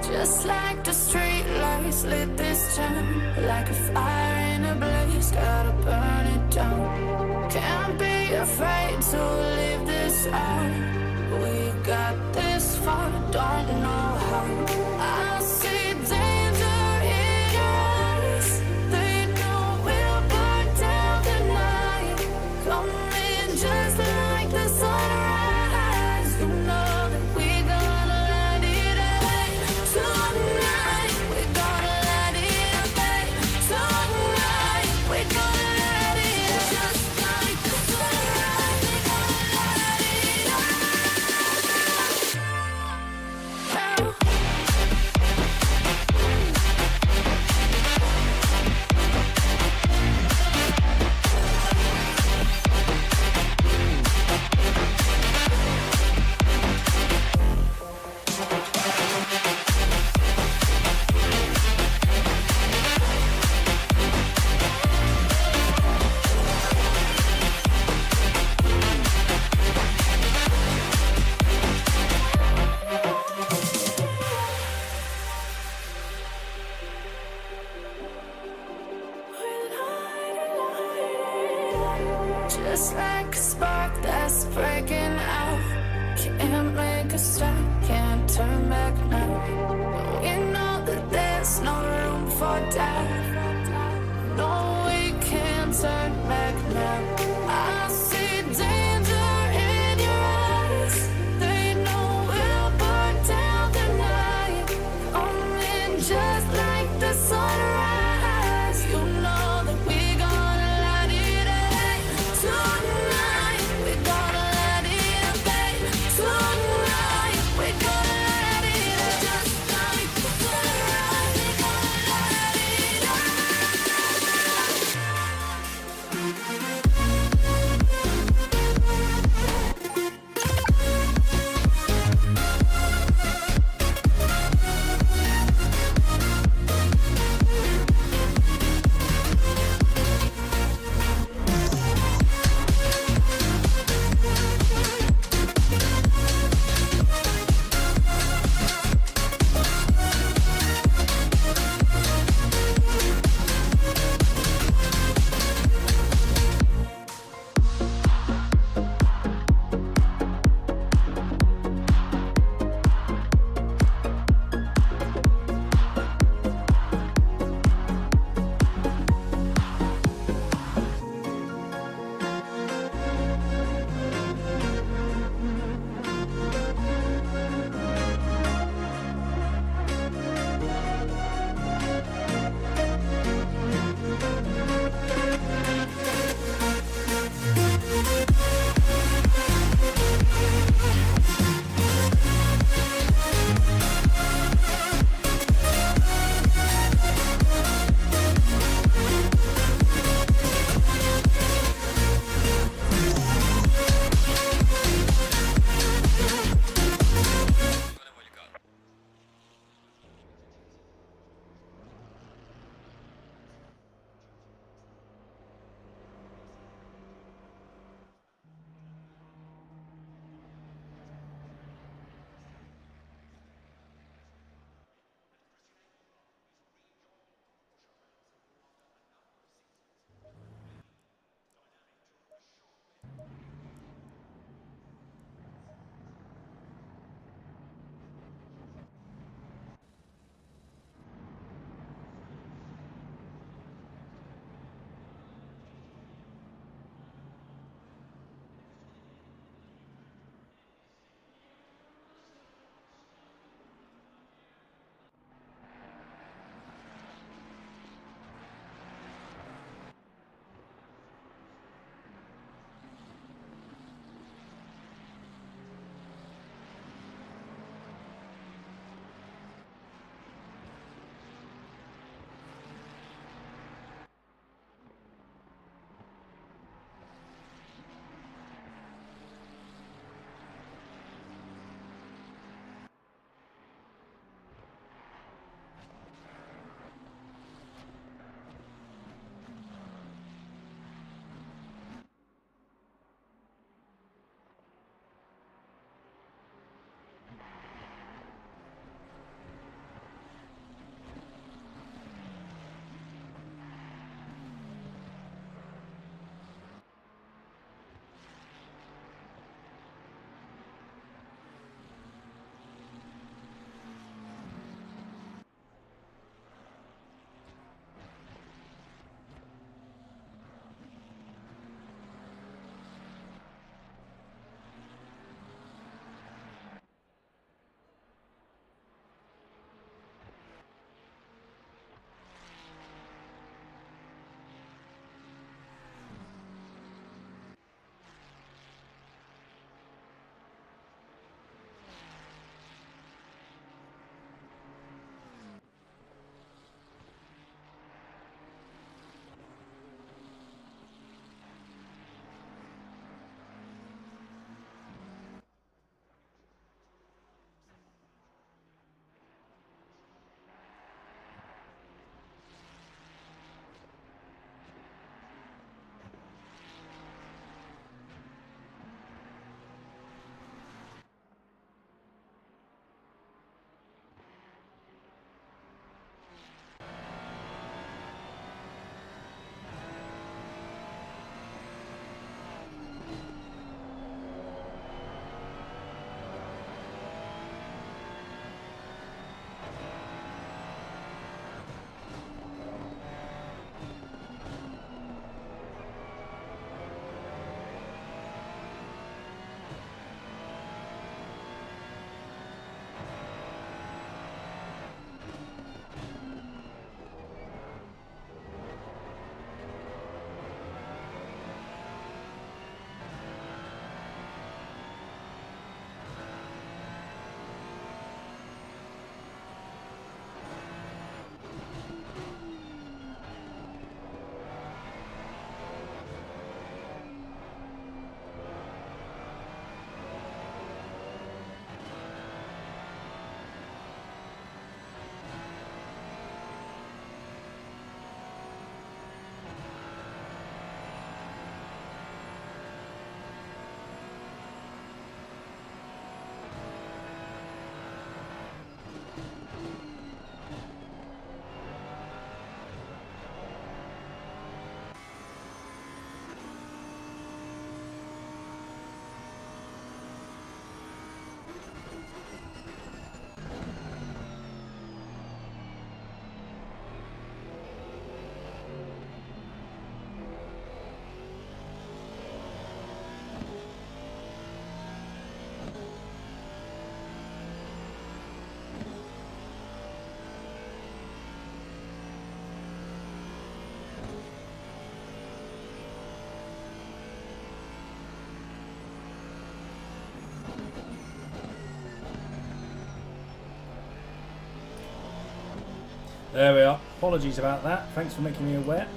Just like the street lights lit this town, like a fire in a blaze, gotta burn it down. Can't be afraid to leave this out. We got this far, don't know how. I see danger in your eyes. They know we'll burn down the night. Coming just like the sunrise. You know that we gonna light it up tonight. We gonna light it up tonight. We gonna light it up just like the sunrise. We gonna light it up now. Just like a spark that's breaking out. Can't make a stop, can't turn back now. We know that there's no room for doubt. No, we can't turn back now. I see danger There we are. Apologies about that. Thanks for making me aware.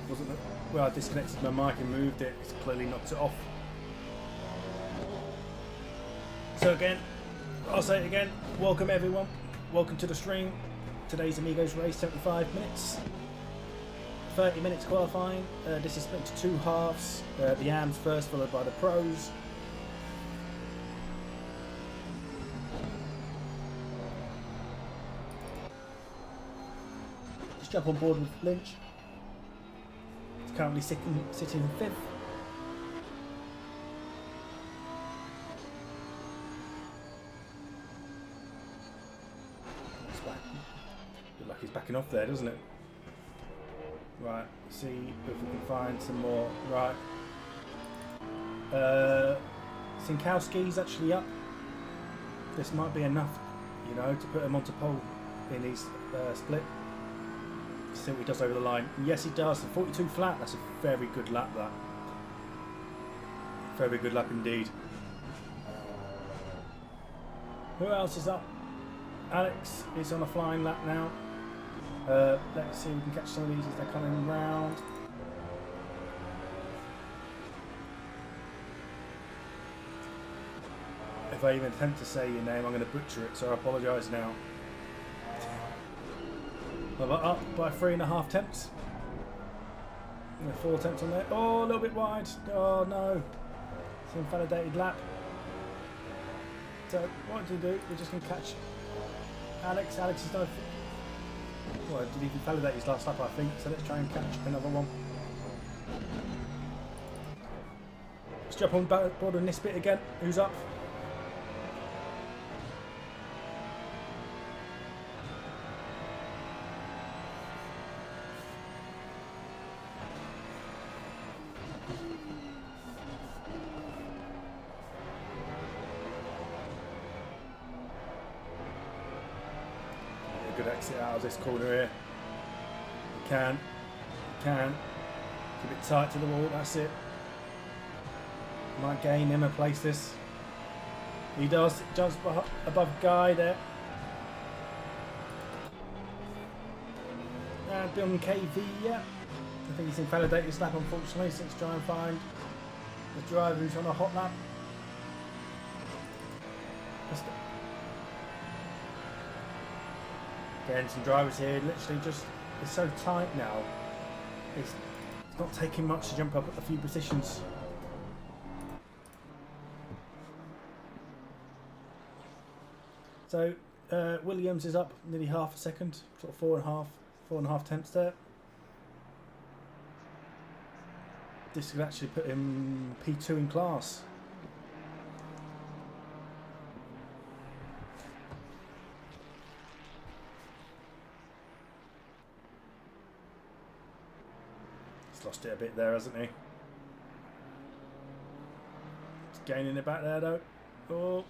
Wasn't it? Well, I disconnected my mic and moved it. It's clearly knocked it off. So again, I'll say it again. Welcome everyone. Welcome to the stream. Today's Amigos race, 75 minutes. 30 minutes qualifying. This is split into two halves. The AMs first, followed by the pros. Let's jump on board with Lynch. He's currently sitting in fifth. Looks like he's backing off there, doesn't it? Right, see if we can find some more. Right. Sinkowski's actually up. This might be enough, you know, to put him onto pole in his split. See what he does over the line. And yes, he does. 42 flat. That's a very good lap, that. Very good lap indeed. Who else is up? Alex is on a flying lap now. Let's see if we can catch some of these as they're coming round. If I even attempt to say your name, I'm going to butcher it, so I apologise now. Up by 3.5 tenths. 4 tenths on there. Oh, a little bit wide. Oh no. It's an invalidated lap. So what do we do? We're just going to catch Alex. Alex is done. Well, did he invalidate his last lap, I think. So let's try and catch another one. Let's jump on board on this bit again. Who's up? Good exit out of this corner here. You can. Keep it tight to the wall, that's it. Might gain him and place this. He does, jumps above Guy there. And Bill KV, yeah. I think he's invalidated his lap, unfortunately, so let's try and find the driver who's on a hot lap. Again, some drivers here, literally just, it's so tight now. It's not taking much to jump up a few positions. So, Williams is up nearly half a second, sort of 4.5 tenths there. This could actually put him P2 in class. He's lost it a bit there, hasn't he? He's gaining it back there though. Oh.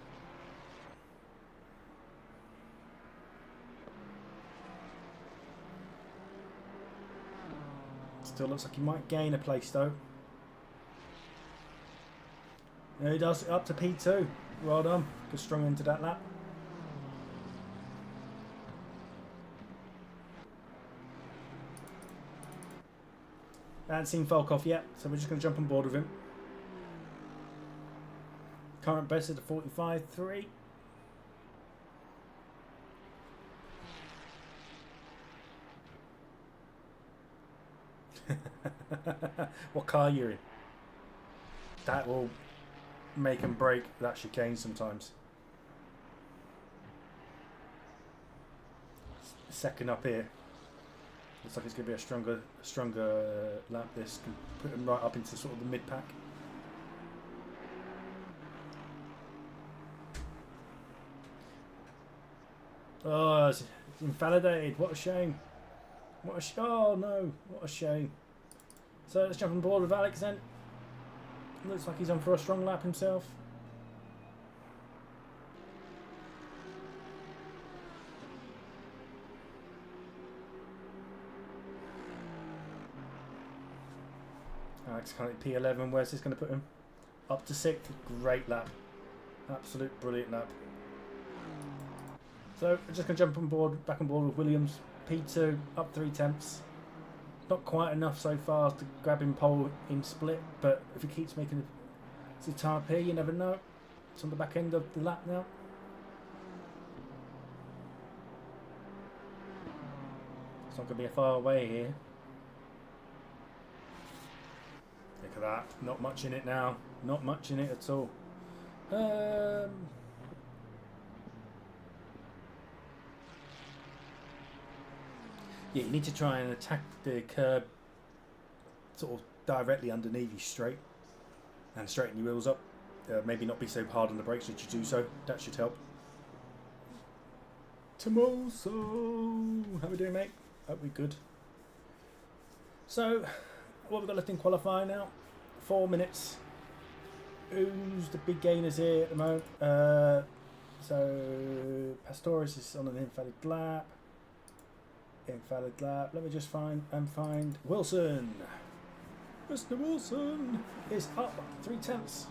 Still looks like he might gain a place though. Yeah, he does, up to P2. Well done. Good strong into that lap. I haven't seen Volkov yet, so we're just going to jump on board with him. Current best is at 45.3. What car are you in? That will make and break that chicane sometimes. Second up here. Looks like it's going to be a stronger lap. This can put him right up into sort of the mid pack. Oh, it's invalidated. What a shame. Oh no, what a shame. So let's jump on board with Alex then. Looks like he's on for a strong lap himself. Alex currently P11. Where's this going to put him? Up to 6th. Great lap. Absolute brilliant lap. So I'm just going to jump on board, back on board with Williams. P2 up 3 tenths. Not quite enough so far to grab him pole in split, but if he keeps making the time up here, you never know. It's on the back end of the lap now. It's not going to be a far away here. Look at that. Not much in it now. Not much in it at all. Yeah, you need to try and attack the curb sort of directly underneath you straight and straighten your wheels up. Maybe not be so hard on the brakes as you do so. That should help. Tomoso, how we doing, mate? Hope we're good. So, what we've got left in qualifying now? 4 minutes. Who's the big gainers here at the moment? So, Pastoris is on an invalid lap. Invalid lap. Let me just find Wilson. Mr. Wilson is up 3 tenths.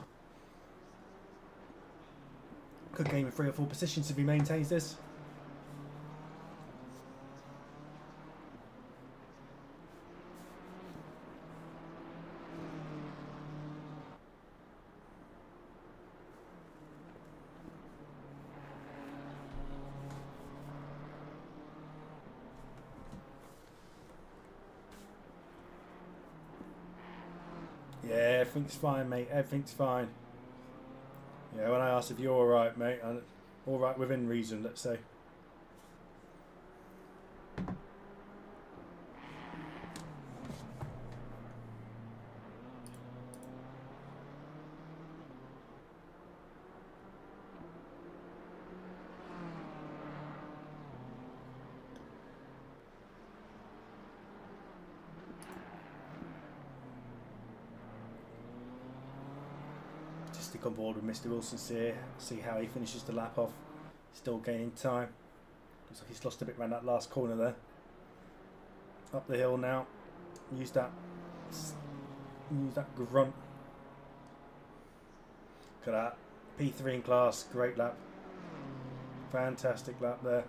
Could gain 3 or 4 positions if he maintains this. Yeah, everything's fine, mate. Everything's fine. Yeah, when I asked if you're alright, mate, I'm alright within reason, let's say. Stick on board with Mr. Wilson here, see how he finishes the lap off. Still gaining time. Looks like he's lost a bit around that last corner there. Up the hill now. Use that grunt. Look at that. P3 in class, great lap. Fantastic lap there.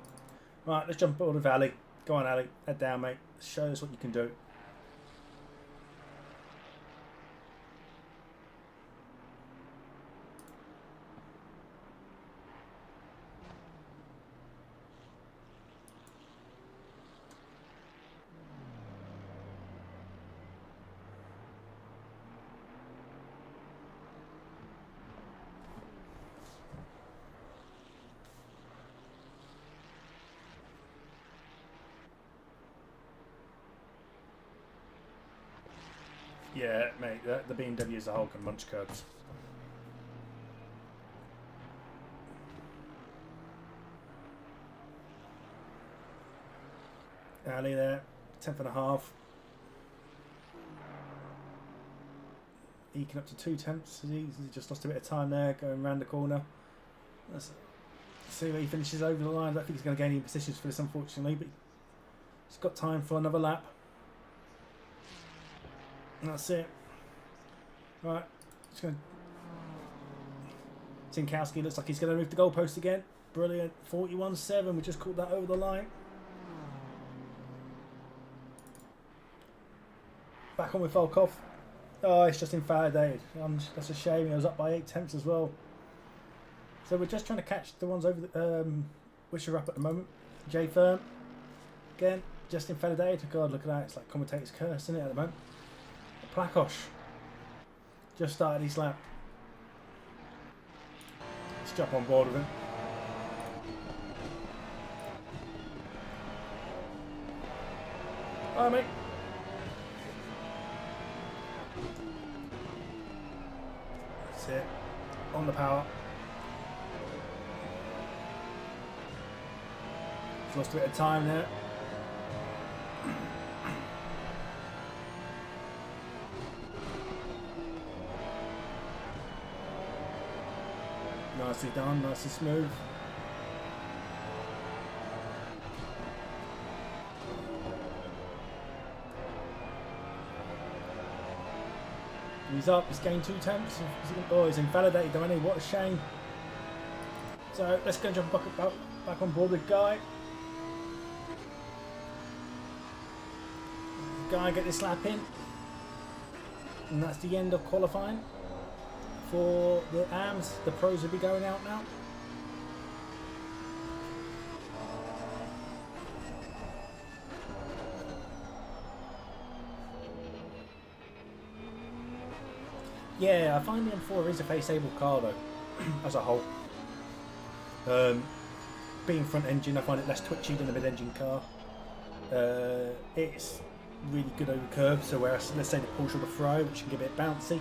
Right, let's jump aboard with Ali. Go on, Ali. Head down, mate. Show us what you can do. Yeah, mate, the BMW as a whole can munch curbs. Ali there, 10th and a half. Eking up to 2 tenths. He just lost a bit of time there going round the corner. Let's see where he finishes over the line. I don't think he's going to gain any positions for this, unfortunately, but he's got time for another lap. That's it. Right, just going to... Tinkowski looks like he's going to move the goalpost again. Brilliant. 41.7. We just caught that over the line. Back on with Volkov. Oh, it's just invalidated. That's a shame. He was up by 8 tenths as well. So we're just trying to catch the ones over the, which are up at the moment. J Firm. Again, just invalidated. God, look at that. It's like commentator's curse, isn't it, at the moment? Plakosh just started his lap. Let's jump on board with him. Hi, mate. That's it. On the power. He's lost a bit of time there. Nicely done, nicely smooth. He's up, he's gained 2 tenths. Oh, he's invalidated though, isn't he? What a shame. So let's go jump back on board with Guy. Guy get this lap in. And that's the end of qualifying for the AMs. The pros will be going out now. Yeah, I find the M4 is a faceable car though, as a whole. Being front engine, I find it less twitchy than a mid-engine car. It's really good over curves, so whereas let's say the Porsche or the Ferrari, which can get a bit bouncy,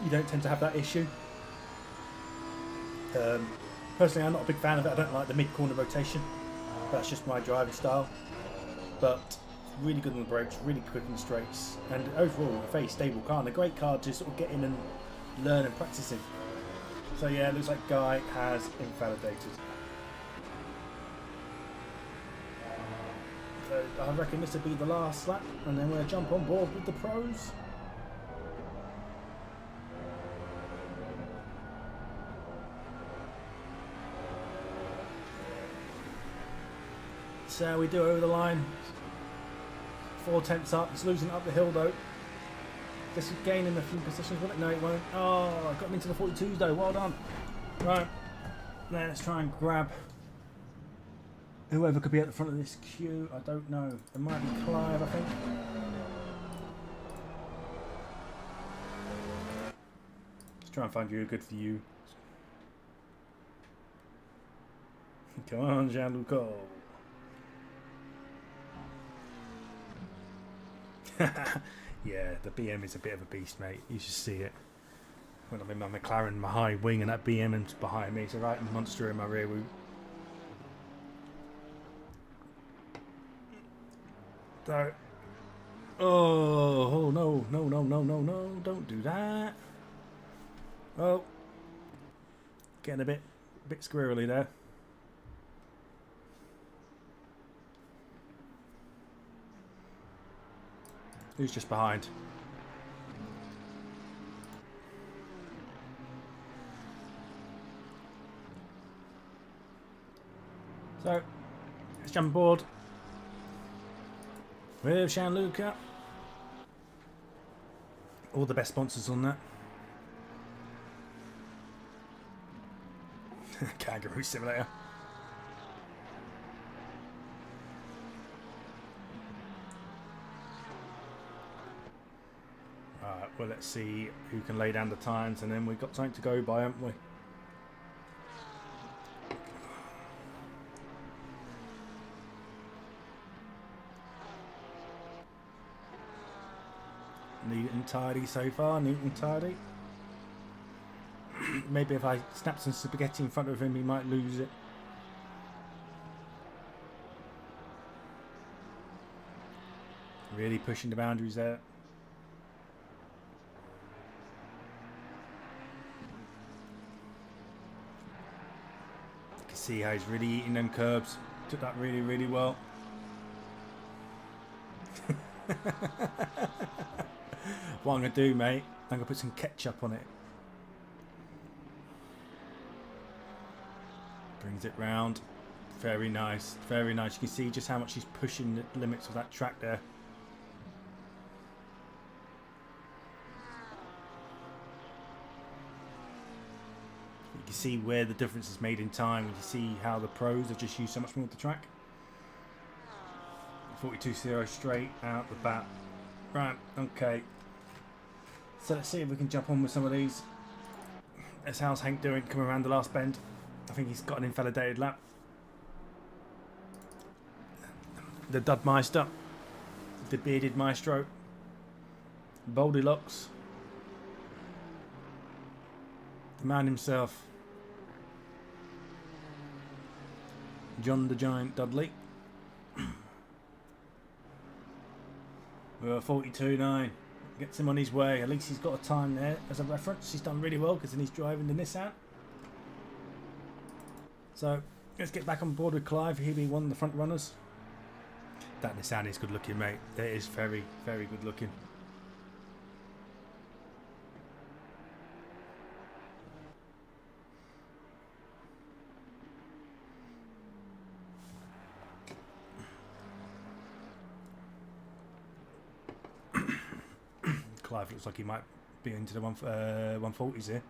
you don't tend to have that issue. Personally, I'm not a big fan of it. I don't like the mid-corner rotation. That's just my driving style. But really good on the brakes, really quick in the straights, and overall a very stable car and a great car to sort of get in and learn and practice in. So yeah, it looks like Guy has invalidated. So I reckon this will be the last lap, and then we'll jump on board with the pros. So we do over the line. 4/10 up. It's losing up the hill though. This is gaining a few positions, will it? No, it won't. Oh, I got me into the 42s though. Well done. Right. Let's try and grab whoever could be at the front of this queue. I don't know. It might be Clive, I think. Let's try and find you a good for you. Come on, Jean-Luc. Yeah, the BM is a bit of a beast, mate. You should see it. When I'm in my McLaren, my high wing, and that BM is behind me, it's a right monster in my rear wing. So, oh no, don't do that. Oh, getting a bit squirrely there. Who's just behind? So, let's jump aboard with Jean-Luc. All the best sponsors on that. Kangaroo Simulator. Alright, well, let's see who can lay down the times, and then we've got something to go by, haven't we? Neat and tidy so far, neat and tidy. Maybe if I snap some spaghetti in front of him, he might lose it. Really pushing the boundaries there. You can see how he's really eating them curbs. Took that really, really well. What I'm going to do, mate, I'm going to put some ketchup on it. Brings it round. Very nice. Very nice. You can see just how much he's pushing the limits of that track there. You can see where the difference is made in time. You see how the pros have just used so much more of the track. 42.0 straight out the bat. Right, okay. So let's see if we can jump on with some of these. That's how's Hank doing coming around the last bend. I think he's got an invalidated lap. The Dudmeister. The bearded maestro. Goldilocks. The man himself. John the Giant Dudley. 42.9. Gets him on his way. At least he's got a time there as a reference. He's done really well because then he's driving the Nissan. So let's get back on board with Clive. He'll be one of the front runners. That Nissan is good looking, mate. It is very, very good looking. Clive looks like he might be into the 140s here.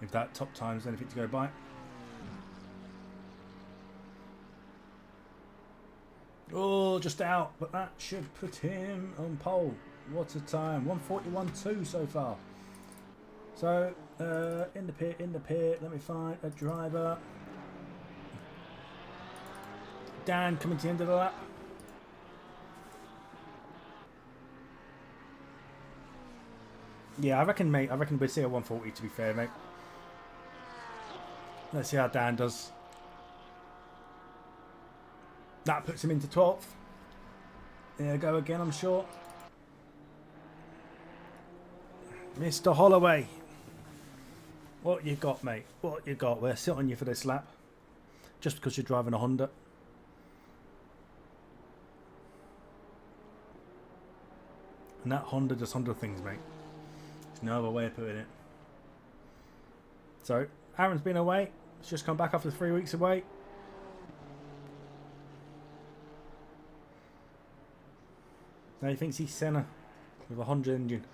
If that top time's anything to go by. Oh, just out, but that should put him on pole. What a time. 141.2 so far. So, in the pit, let me find a driver. Dan coming to the end of the lap. Yeah, I reckon we'd see a 140 to be fair, mate. Let's see how Dan does. That puts him into 12th. There you go again, I'm sure. Mr. Holloway. What you got, mate? What you got? We'll sit on you for this lap. Just because you're driving a Honda. And that Honda does Honda things, mate. There's no other way of putting it. So, Aaron's been away. He's just come back after 3 weeks away. Now he thinks he's Senna with a Honda engine.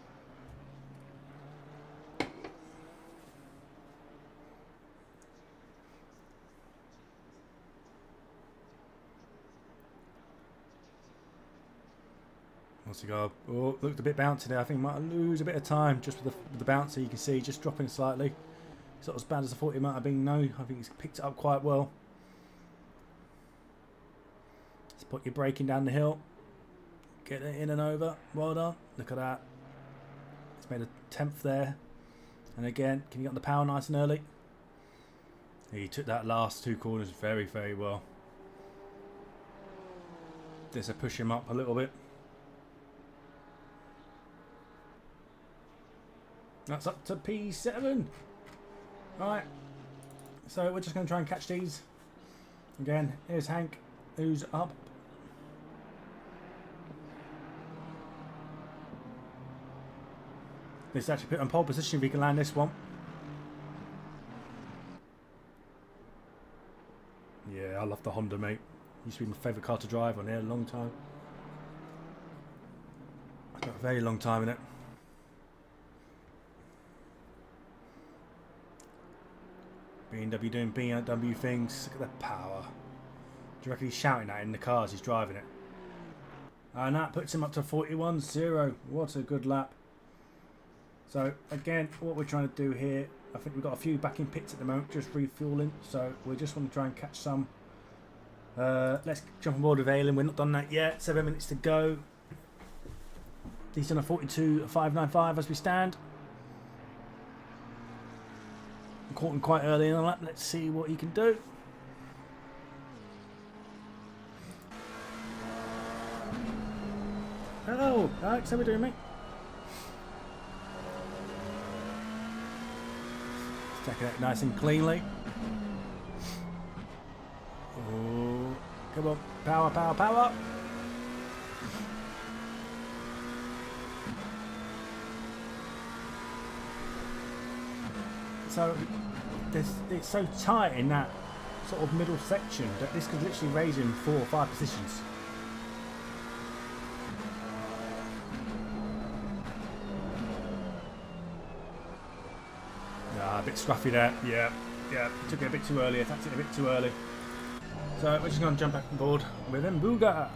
What's he got? Oh, looked a bit bouncy there. I think he might lose a bit of time just with the bouncer. You can see just dropping slightly. It's not as bad as I thought it might have been. No, I think he's picked it up quite well. Let's put your braking down the hill. Get it in and over. Well done. Look at that. It's made a 10th there. And again, can you get on the power nice and early? He took that last 2 corners very, very well. This will push him up a little bit. That's up to P7. Right. So we're just going to try and catch these. Again, here's Hank, who's up. Let's actually put on pole position if we can land this one. Yeah, I love the Honda, mate. Used to be my favourite car to drive on here a long time. I've got a very long time in it. BMW doing BMW things. Look at the power. Do you reckon he's shouting that in the car as he's driving it? And that puts him up to 41.0. What a good lap. So again, what we're trying to do here, I think we've got a few back in pits at the moment, just refueling. So we just want to try and catch some. Let's jump on board with Aylin. We're not done that yet. 7 minutes to go. He's on a 42.595 as we stand. Caught him quite early in the lap. Let's see what he can do. Hello, Alex. How are we doing, mate? Stacking it nice and cleanly. Oh, come on. Power, power, power. So it's so tight in that sort of middle section that this could literally raise him 4 or 5 positions. A bit scruffy there. Yeah, took it a bit too early. Attacked it a bit too early. So we're just going to jump back on board with Mbuga.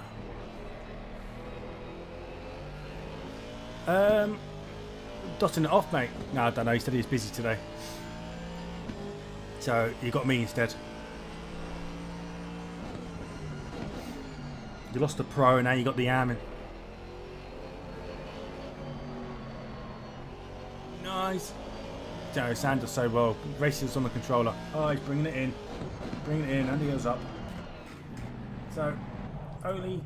Dotting it off, mate. No, I don't know. He said he was busy today. So you got me instead. You lost the pro and now you got the arm in. Nice. Joe Sanders so well. Races on the controller. Oh, he's bringing it in. Bringing it in and he goes up. So, only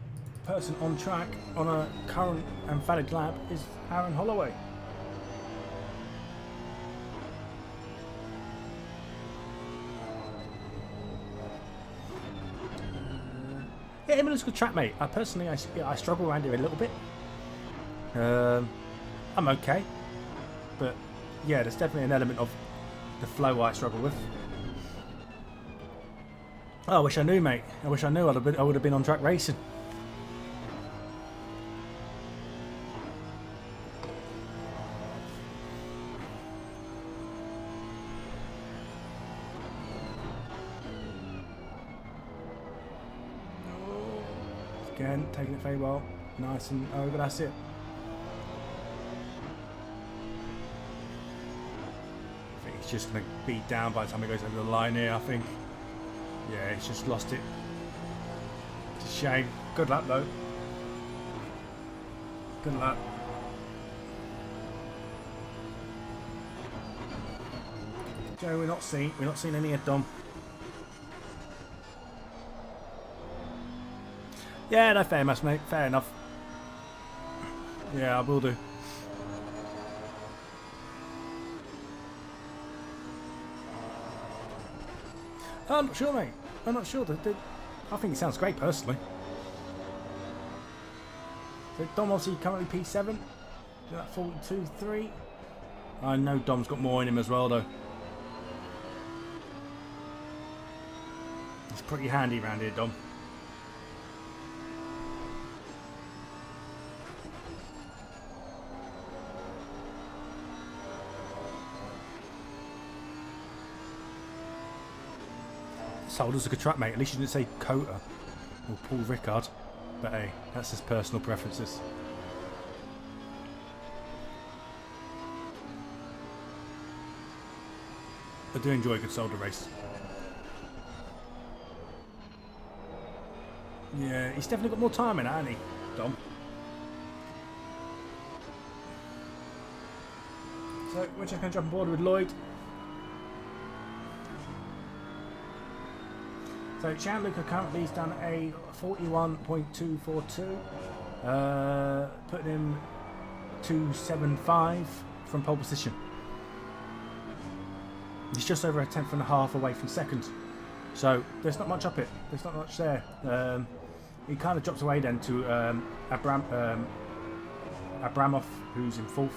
person on track on a current and valid lap is Aaron Holloway. Yeah, Imola's a good track, mate. Personally, I struggle around here a little bit. I'm okay. But, yeah, there's definitely an element of the flow I struggle with. Oh, I wish I knew, mate. I wish I knew. I would have been on track racing. Again, taking it very well. Nice and over, that's it. I think he's just going to beat down by the time he goes over the line here, I think. Yeah, he's just lost it. It's a shame. Good luck though. Good luck. Joe, we're not seeing any of Dom. Yeah, no, fair enough, mate. Fair enough. Yeah, I will do. I'm not sure, mate. I'm not sure. I think it sounds great, personally. So Dom obviously currently P7. That 42.3. I know Dom's got more in him as well, though. It's pretty handy around here, Dom. Solder's a good track, mate. At least you didn't say Cota or Paul Ricard. But hey, that's his personal preferences. I do enjoy a good Solder race. Yeah, he's definitely got more time in it, hasn't he, Dom? So we're just going to jump on board with Lloyd. So Gianluca currently has done a 41.242, putting him 275 from pole position. He's just over a tenth and a half away from second. So there's not much up it. There's not much there. He kind of drops away then to Abramov, who's in fourth.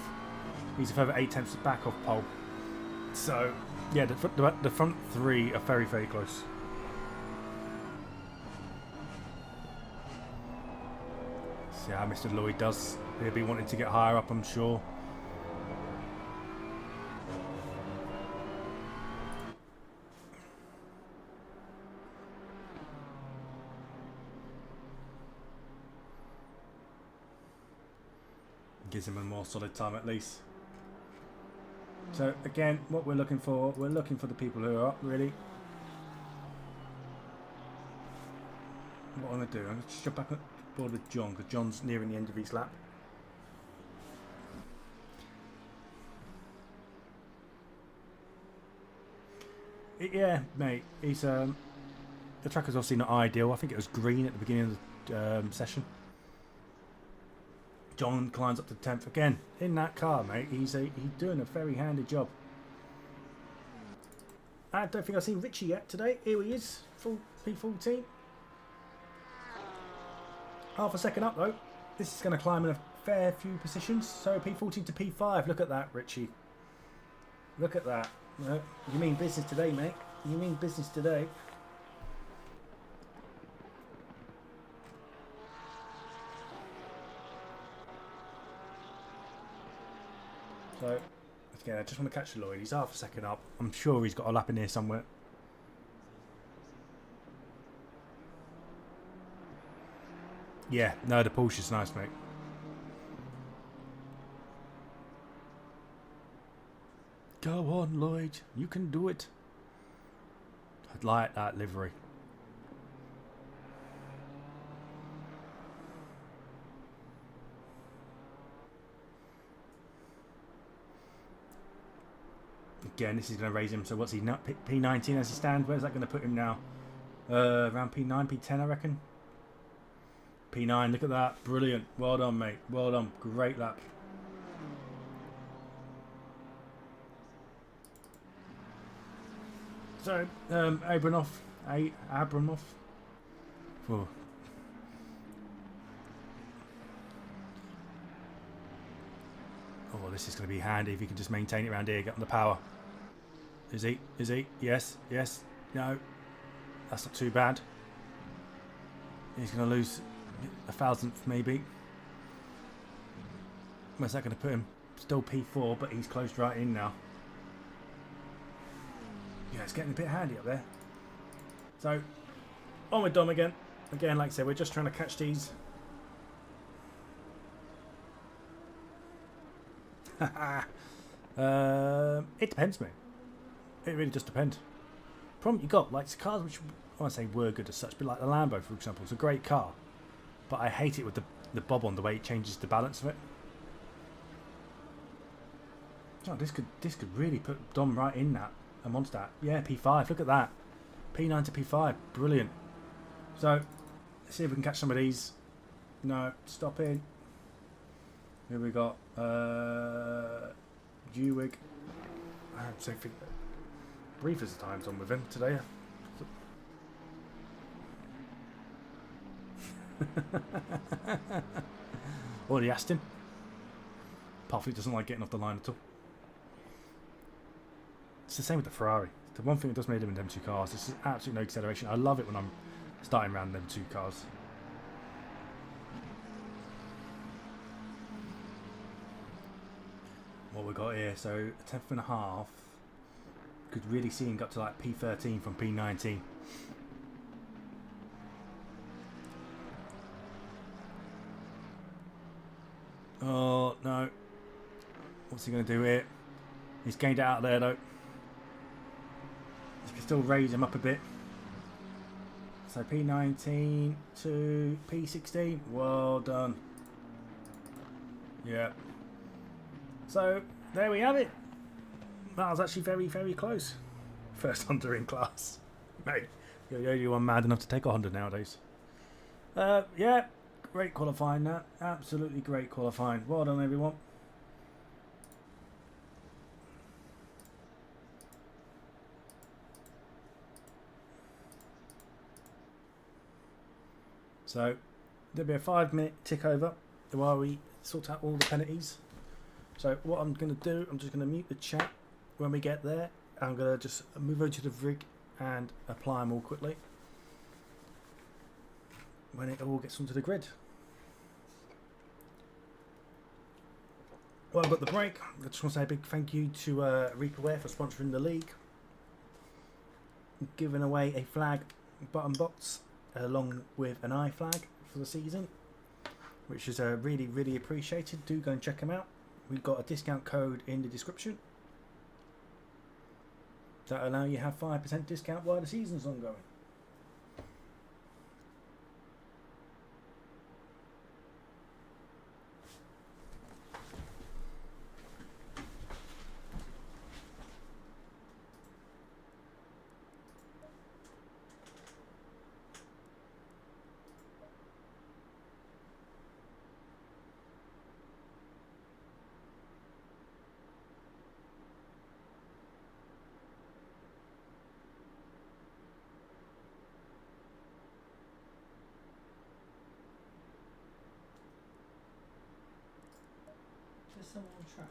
He's a further 8 tenths back off pole. So yeah, the front three are very, very close. See how Mr. Lloyd does. He'll be wanting to get higher up, I'm sure. Gives him a more solid time at least. So again, what we're looking for the people who are up, really. What I'm going to do, I'm going to just jump back on board with John, because John's nearing the end of his lap. Yeah, mate, he's the track is obviously not ideal. I think it was green at the beginning of the session. John climbs up to 10th again in that car, mate. He's doing a very handy job. I don't think I've seen Richie yet today. Here he is, full P14. Half a second up though. This is going to climb in a fair few positions. So P14 to P5. Look at that, Richie. Look at that. You mean business today, mate? You mean business today? So again, I just want to catch Lloyd. He's half a second up. I'm sure he's got a lap in here somewhere. Yeah, no, the Porsche's nice, mate. Go on, Lloyd. You can do it. I'd like that livery. Again, this is going to raise him. So what's he now? P19 as he stands. Where's that going to put him now? Around P9, P10, I reckon. P9, look at that. Brilliant. Well done, mate. Well done. Great lap. So, Abramov. Oh. Oh, this is going to be handy if he can just maintain it around here, get on the power. Is he? Is he? Yes. Yes. No. That's not too bad. He's going to lose a thousandth maybe. Where's that going to put him? Still P4, but he's closed right in now. Yeah, it's getting a bit handy up there. So, on with Dom again. again, like I said, we're just trying to catch these. It depends, mate. It really does depend. Problem you got, like, cars which I won't say were good as such, but like the Lambo, for example, it's a great car, but I hate it with the bob on, the way it changes the balance of it. Oh, this could really put Dom right in that a monster. Yeah, P5. Look at that, P9 to P5, brilliant. So let's see if we can catch some of these. No, stop in. Here we got Dewig. I don't say briefest times on with him today. Already asked him. Apart from he doesn't like getting off the line at all. It's the same with the Ferrari. The one thing that does make them in them two cars is absolutely no acceleration. I love it when I'm starting around them two cars. What we got here, so a tenth and a half. Could really see him got to like P13 from P19. Oh no, what's he going to do here? He's gained it out there though. You can still raise him up a bit. So P19 to P16, well done. Yeah. So there we have it. That was actually very, very close. First Honda in class. Mate, you're the only one mad enough to take a Honda nowadays. Yeah, great qualifying that. Absolutely great qualifying. Well done, everyone. So there'll be a 5-minute tick over while we sort out all the penalties. So what I'm going to do, I'm just going to mute the chat when we get there. I'm going to just move over to the rig and apply them all quickly when it all gets onto the grid. Well, I've got the break. I just want to say a big thank you to Reaperware for sponsoring the league, giving away a flag button box along with an eye flag for the season, which is really, really appreciated. Do go and check them out. We've got a discount code in the description that allow you to have 5% discount while the season's ongoing. There's someone on track.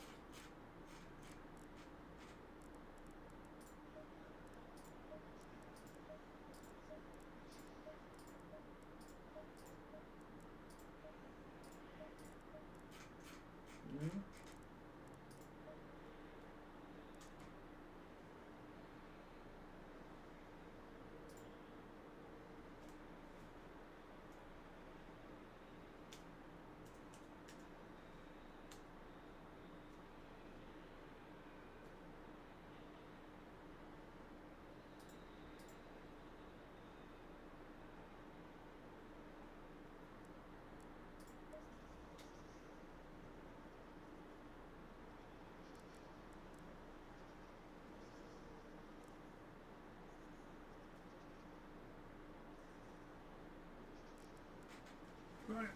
Right,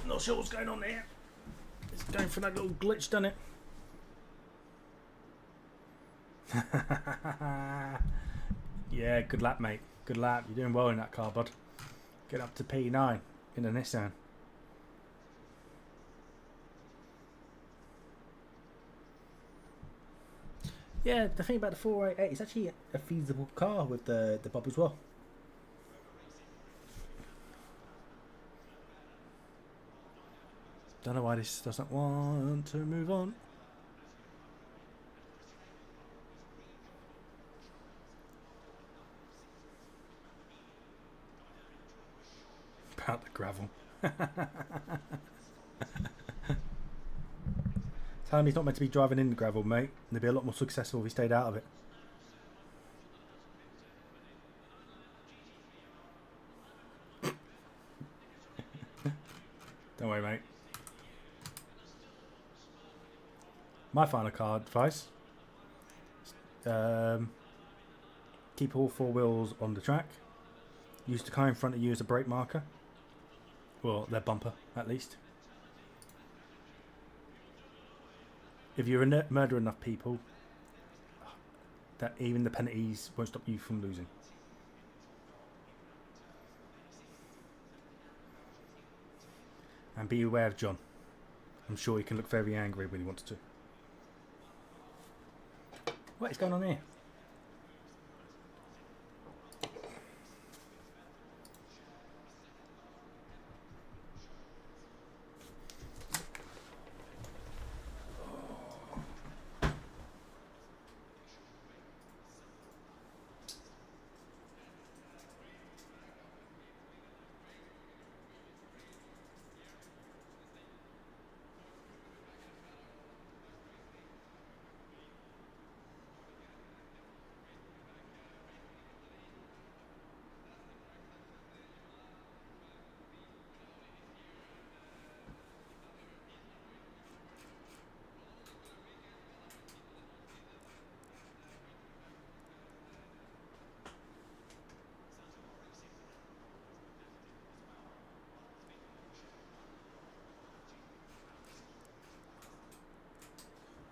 not sure what's going on there. It's going for that little glitch, doesn't it? Yeah, good lap, mate. Good lap. You're doing well in that car, bud. Get up to P9 in the Nissan. Yeah, the thing about the 488, it's actually a feasible car with the bob as well. Don't know why this doesn't want to move on. about the gravel. Tell him he's not meant to be driving in the gravel, mate. They'd be a lot more successful if he stayed out of it. Don't worry, mate. My final card advice. Keep all four wheels on the track. Use the car in front of you as a brake marker. Well, their bumper, at least. If you murder enough people, that even the penalties won't stop you from losing. And be aware of John. I'm sure he can look very angry when he wants to. What is going on here?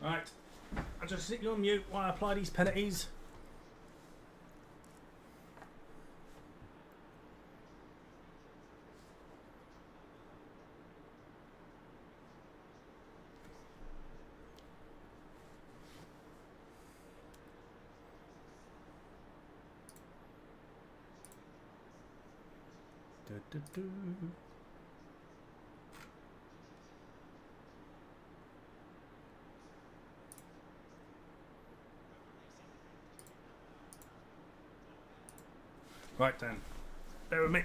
Right, I'll just sit you on mute while I apply these penalties. Right then, bear with me.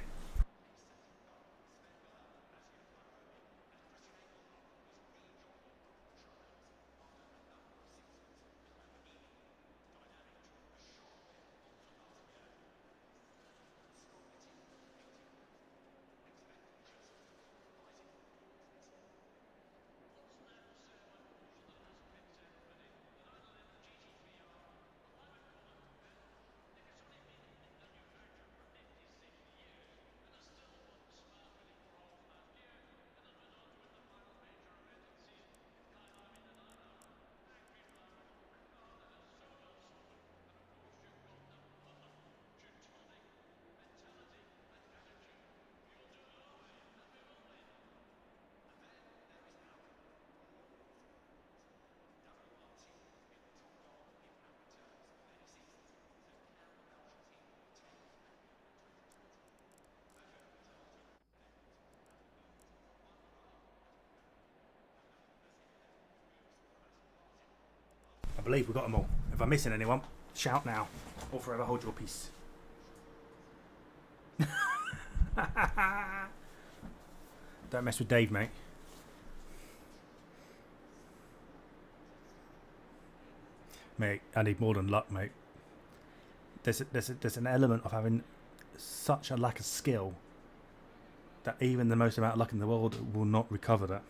I believe we got them all. If I'm missing anyone, shout now, or forever hold your peace. Don't mess with Dave, mate. Mate, I need more than luck, mate. There's an element of having such a lack of skill that even the most amount of luck in the world will not recover that.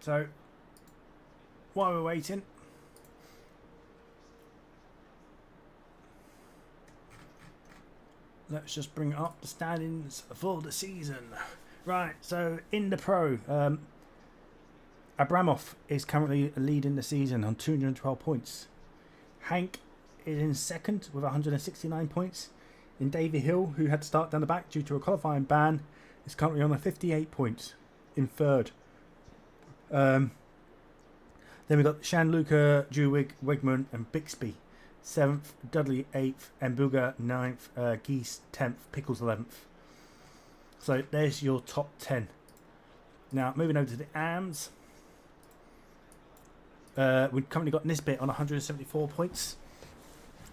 So, while we're waiting, let's just bring up the standings for the season. Right, so in the Pro, Abramov is currently leading the season on 212 points. Hank is in second with 169 points. And Davy Hill, who had to start down the back due to a qualifying ban, is currently on 58 points in third. Then we've got Shanluca, Jewig, Wegman and Bixby 7th, Dudley 8th, Mbuga 9th, Geese 10th, Pickles 11th. So there's your top 10. Now moving over to the AMs. We've currently got Nisbet on 174 points.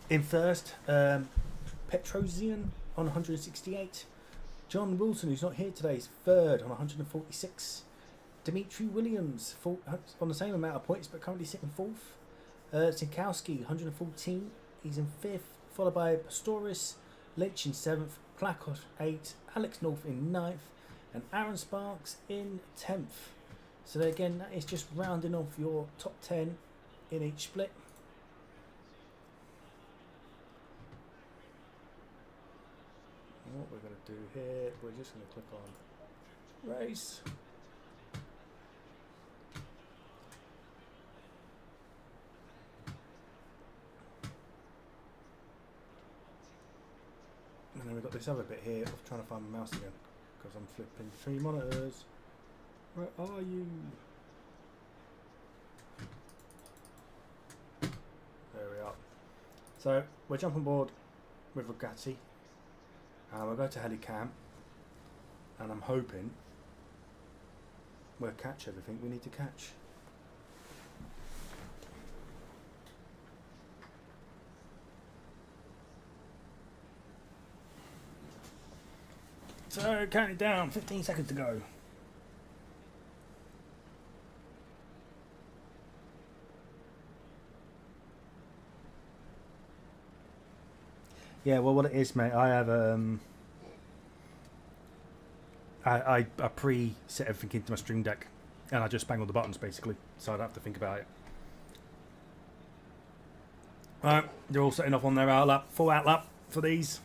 In first, Petrosian on 168. John Wilson, who's not here today, is third on 146. Dimitri Williams on the same amount of points, but currently sitting fourth. Sinkowski, 114. He's in fifth, followed by Pastoris, Lynch in seventh, Placos 8, Alex North in ninth, and Aaron Sparks in 10th. So again, that is just rounding off your top 10 in each split. What we're going to do here, we're just going to click on race. And then we've got this other bit here of trying to find my mouse again, because I'm flipping 3 monitors. Where are you? There we are. So we're jumping board with Ragazzi. We'll go to Helicam, and I'm hoping we'll catch everything we need to catch. So count it down, 15 seconds to go. Yeah, well, what it is, mate, I have I pre-set everything into my Stream Deck, and I just bang all the buttons basically, so I don't have to think about it. Alright, they're all setting off on their outlap, full outlap for these,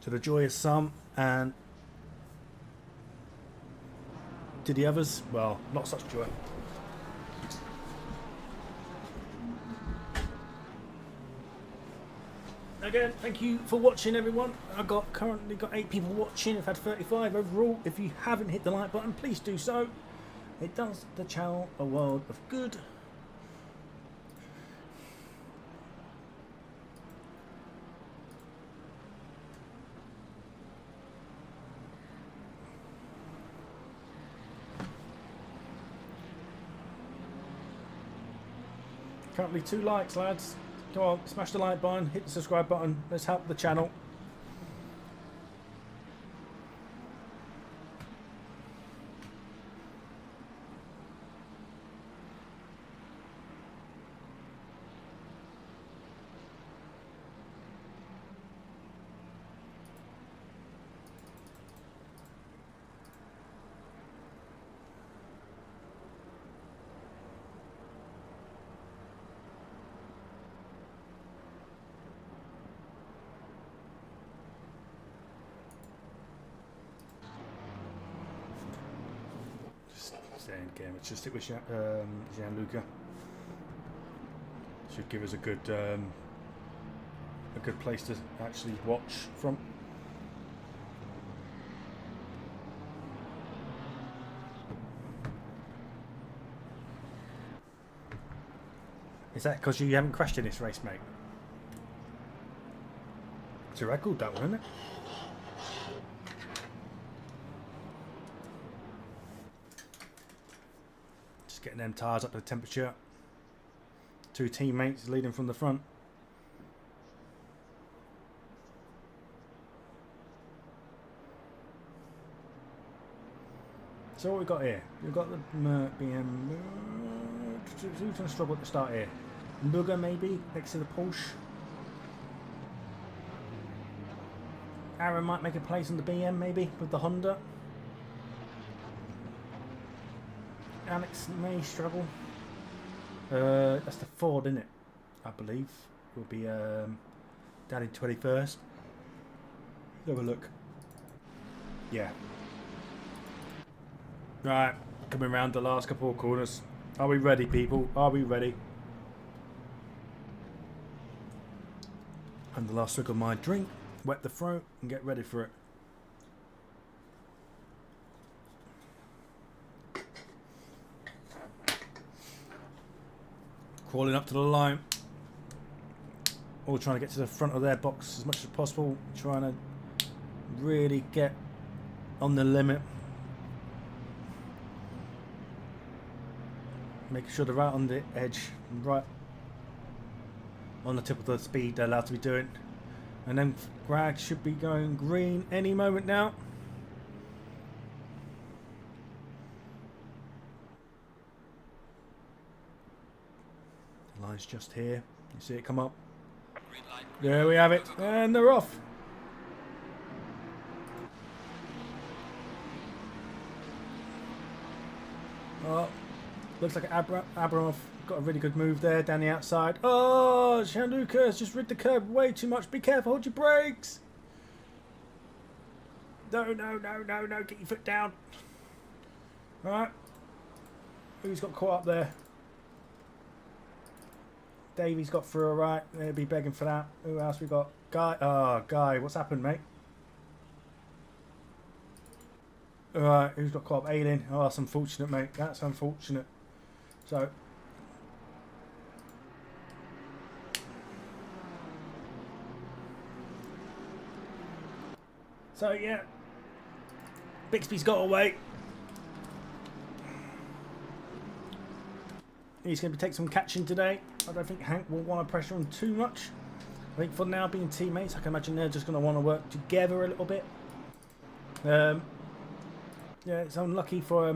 to the joy of some, and to the others, well, not such joy. Again, thank you for watching, everyone. I've currently got 8 people watching. I've had 35 overall. If you haven't hit the like button, please do so. It does the channel a world of good. Currently 2 likes, lads. Come on, smash the like button, hit the subscribe button. Let's help the channel. Game. Let's just stick with Gianluca. Should give us a good place to actually watch from. Is that because you haven't crashed in this race, mate? It's a record, that one, isn't it? Getting them tyres up to the temperature. 2 teammates leading from the front. So what we got here? We've got the BM. Who's going to struggle at the start here? Mbuga maybe next to the Porsche. Aaron might make a place on the BM maybe with the Honda. Alex may struggle. That's the Ford, isn't it? I believe will be down in 21st. Let's have a look. Yeah. Right, coming round the last couple of corners. Are we ready, people? Are we ready? And the last swig of my drink, wet the throat, and get ready for it. Crawling up to the line. All trying to get to the front of their box as much as possible. Trying to really get on the limit. Making sure they're right on the edge. Right on the tip of the speed they're allowed to be doing. And then Grag should be going green any moment now. The line's just here. You see it come up. There we have it. And they're off. Oh, looks like Abramov got a really good move there down the outside. Oh, Gianluca has just rid the curb way too much. Be careful, hold your brakes. No, get your foot down. Alright. Who's got caught up there? Davey's got through alright. They'll be begging for that. Who else we got? Guy. Oh, Guy. What's happened, mate? Alright, who's got caught up? Aileen. Oh, that's unfortunate, mate. That's unfortunate. So yeah. Bixby's got away. He's going to take some catching today. I don't think Hank will want to pressure him too much. I think for now, being teammates, I can imagine they're just going to want to work together a little bit. Yeah, it's unlucky for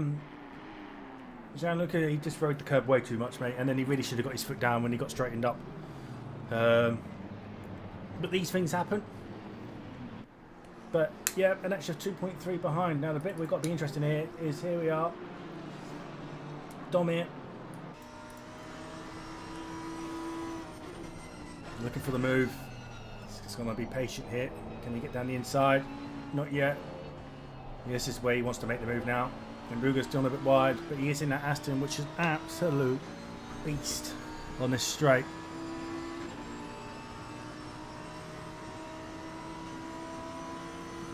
Gianluca. He just rode the curb way too much, mate, and then he really should have got his foot down when he got straightened up. But these things happen. But yeah, an extra 2.3 behind. Now the bit we've got to be interested in here is here we are. Dom here. Looking for the move. He's just going to be patient here. Can he get down the inside? Not yet. This is where he wants to make the move now. And Ruger's still a bit wide, but he is in that Aston, which is absolute beast on this straight.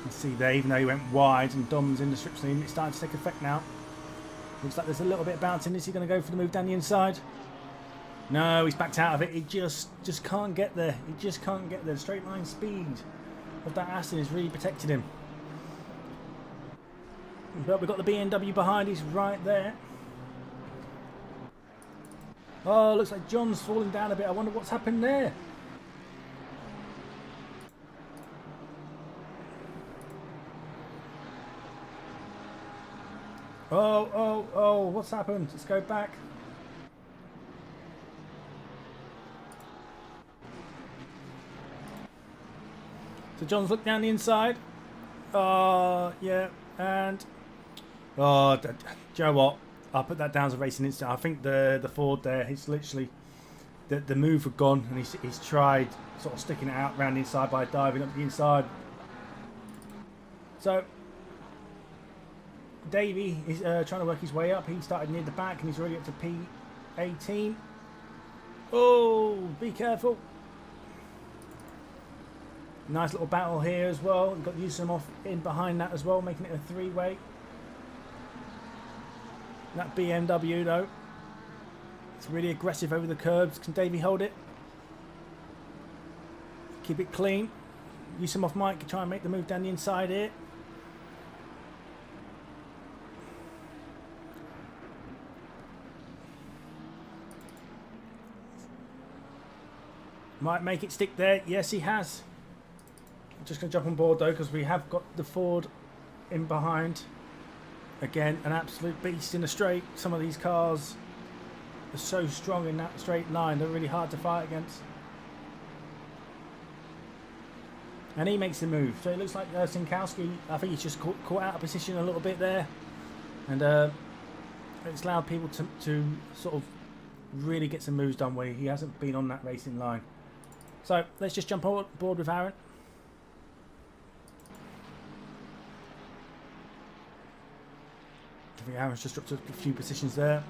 You see there, even though he went wide and Dom's in the slipstream, it's starting to take effect now. Looks like there's a little bit of bouncing. Is he going to go for the move down the inside? No, he's backed out of it. He just can't get there. He just can't get there. The straight line speed of that Aston is really protected him. But we've got the BMW behind. He's right there. Oh, looks like John's falling down a bit. I wonder what's happened there. Oh, what's happened? Let's go back. So John's looked down the inside. Yeah, and do you know what? I'll put that down as a racing incident. I think the Ford there, he's literally the move had gone, and he's tried sort of sticking it out round the inside by diving up the inside. So Davey is trying to work his way up. He started near the back, and he's already up to P18. Oh, be careful. Nice little battle here as well. We've got Yusum off in behind that as well, making it a three-way. That BMW though, it's really aggressive over the curbs. Can Davey hold it? Keep it clean. Yusum off Mike, try and make the move down the inside here. Might make it stick there. Yes, he has. I'm just going to jump on board though, because we have got the Ford in behind. Again, an absolute beast in the straight. Some of these cars are so strong in that straight line. They're really hard to fight against. And he makes the move. So it looks like Sinkowski, I think he's just caught out of position a little bit there. And it's allowed people to sort of really get some moves done where he hasn't been on that racing line. So let's just jump on board with Aaron. I think Aaron's just dropped a few positions there.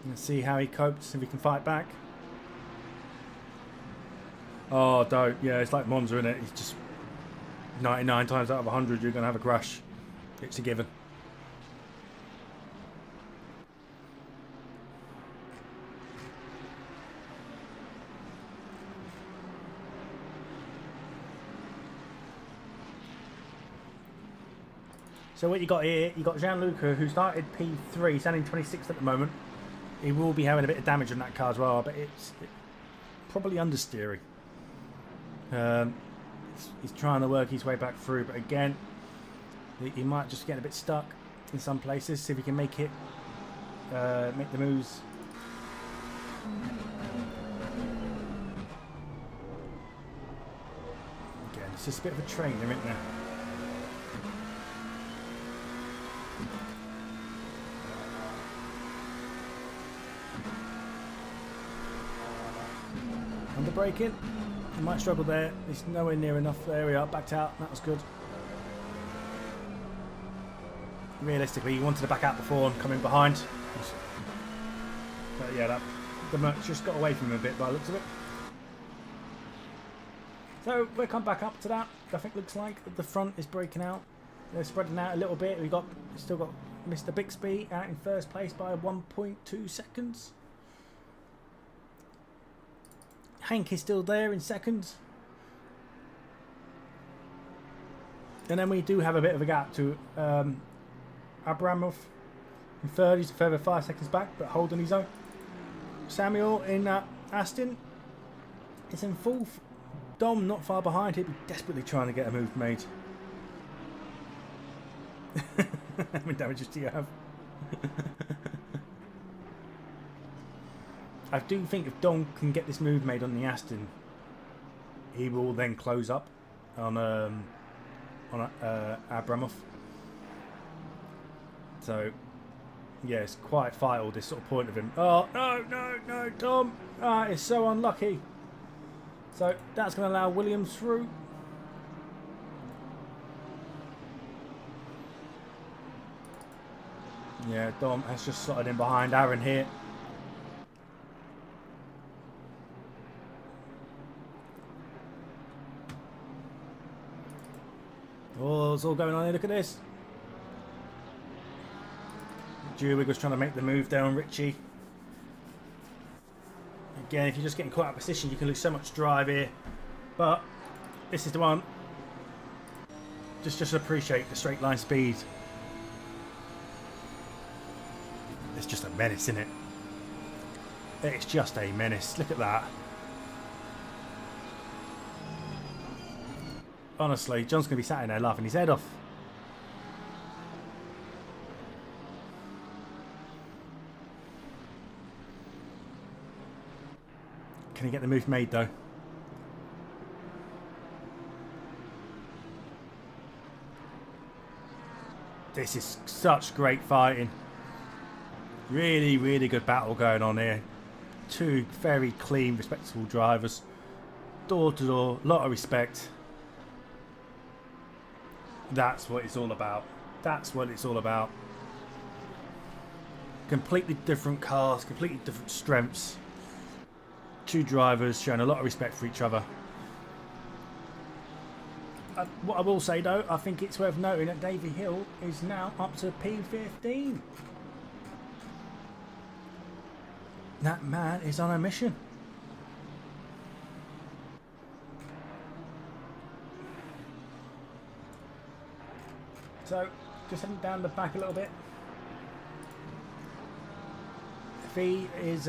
Let's see how he copes, if he can fight back. Oh, don't. Yeah, it's like Monza, isn't it? It's just 99 times out of 100 you're going to have a crash. It's a given. So what you got here, you got Gianluca, who started P3, standing 26th at the moment. He will be having a bit of damage on that car as well, but it's probably understeering. He's trying to work his way back through, but again, he might just get a bit stuck in some places. See if he can make it, make the moves. Again, it's just a bit of a trainer, isn't there? Under braking. He might struggle there. He's nowhere near enough. There we are, backed out. That was good. Realistically, he wanted to back out before and come in behind. But yeah, the Merc just got away from him a bit by the looks of it. So we'll come back up to that. I think looks like the front is breaking out. They're spreading out a little bit. We've still got Mr. Bixby out in first place by 1.2 seconds. Hank is still there in second. And then we do have a bit of a gap to Abramov in third. He's a further 5 seconds back, but holding his own. Samuel in Aston is in fourth. Dom not far behind. He'd be desperately trying to get a move made. How many damages do you have? I do think if Dom can get this move made on the Aston, he will then close up on Abramov. So, yeah, it's quite vital, this sort of point of him. Oh, no, Dom! Ah, it's so unlucky. So, that's going to allow Williams through. Yeah, Dom has just slotted in behind Aaron here. Oh, it's all going on here. Look at this. Jewig was trying to make the move there on Richie. Again, if you're just getting caught out of position, you can lose so much drive here. But this is the one. Just appreciate the straight line speed. It's just a menace, isn't it? It's just a menace. Look at that. Honestly, John's going to be sat in there laughing his head off. Can he get the move made though? This is such great fighting. Really, really good battle going on here. Two very clean, respectable drivers. Door to door, lot of respect. That's what it's all about. That's what it's all about. Completely different cars, completely different strengths. Two drivers showing a lot of respect for each other. What I will say though, I think it's worth noting that Davy Hill is now up to P15. That man is on a mission. So, just heading down the back a little bit. Fee is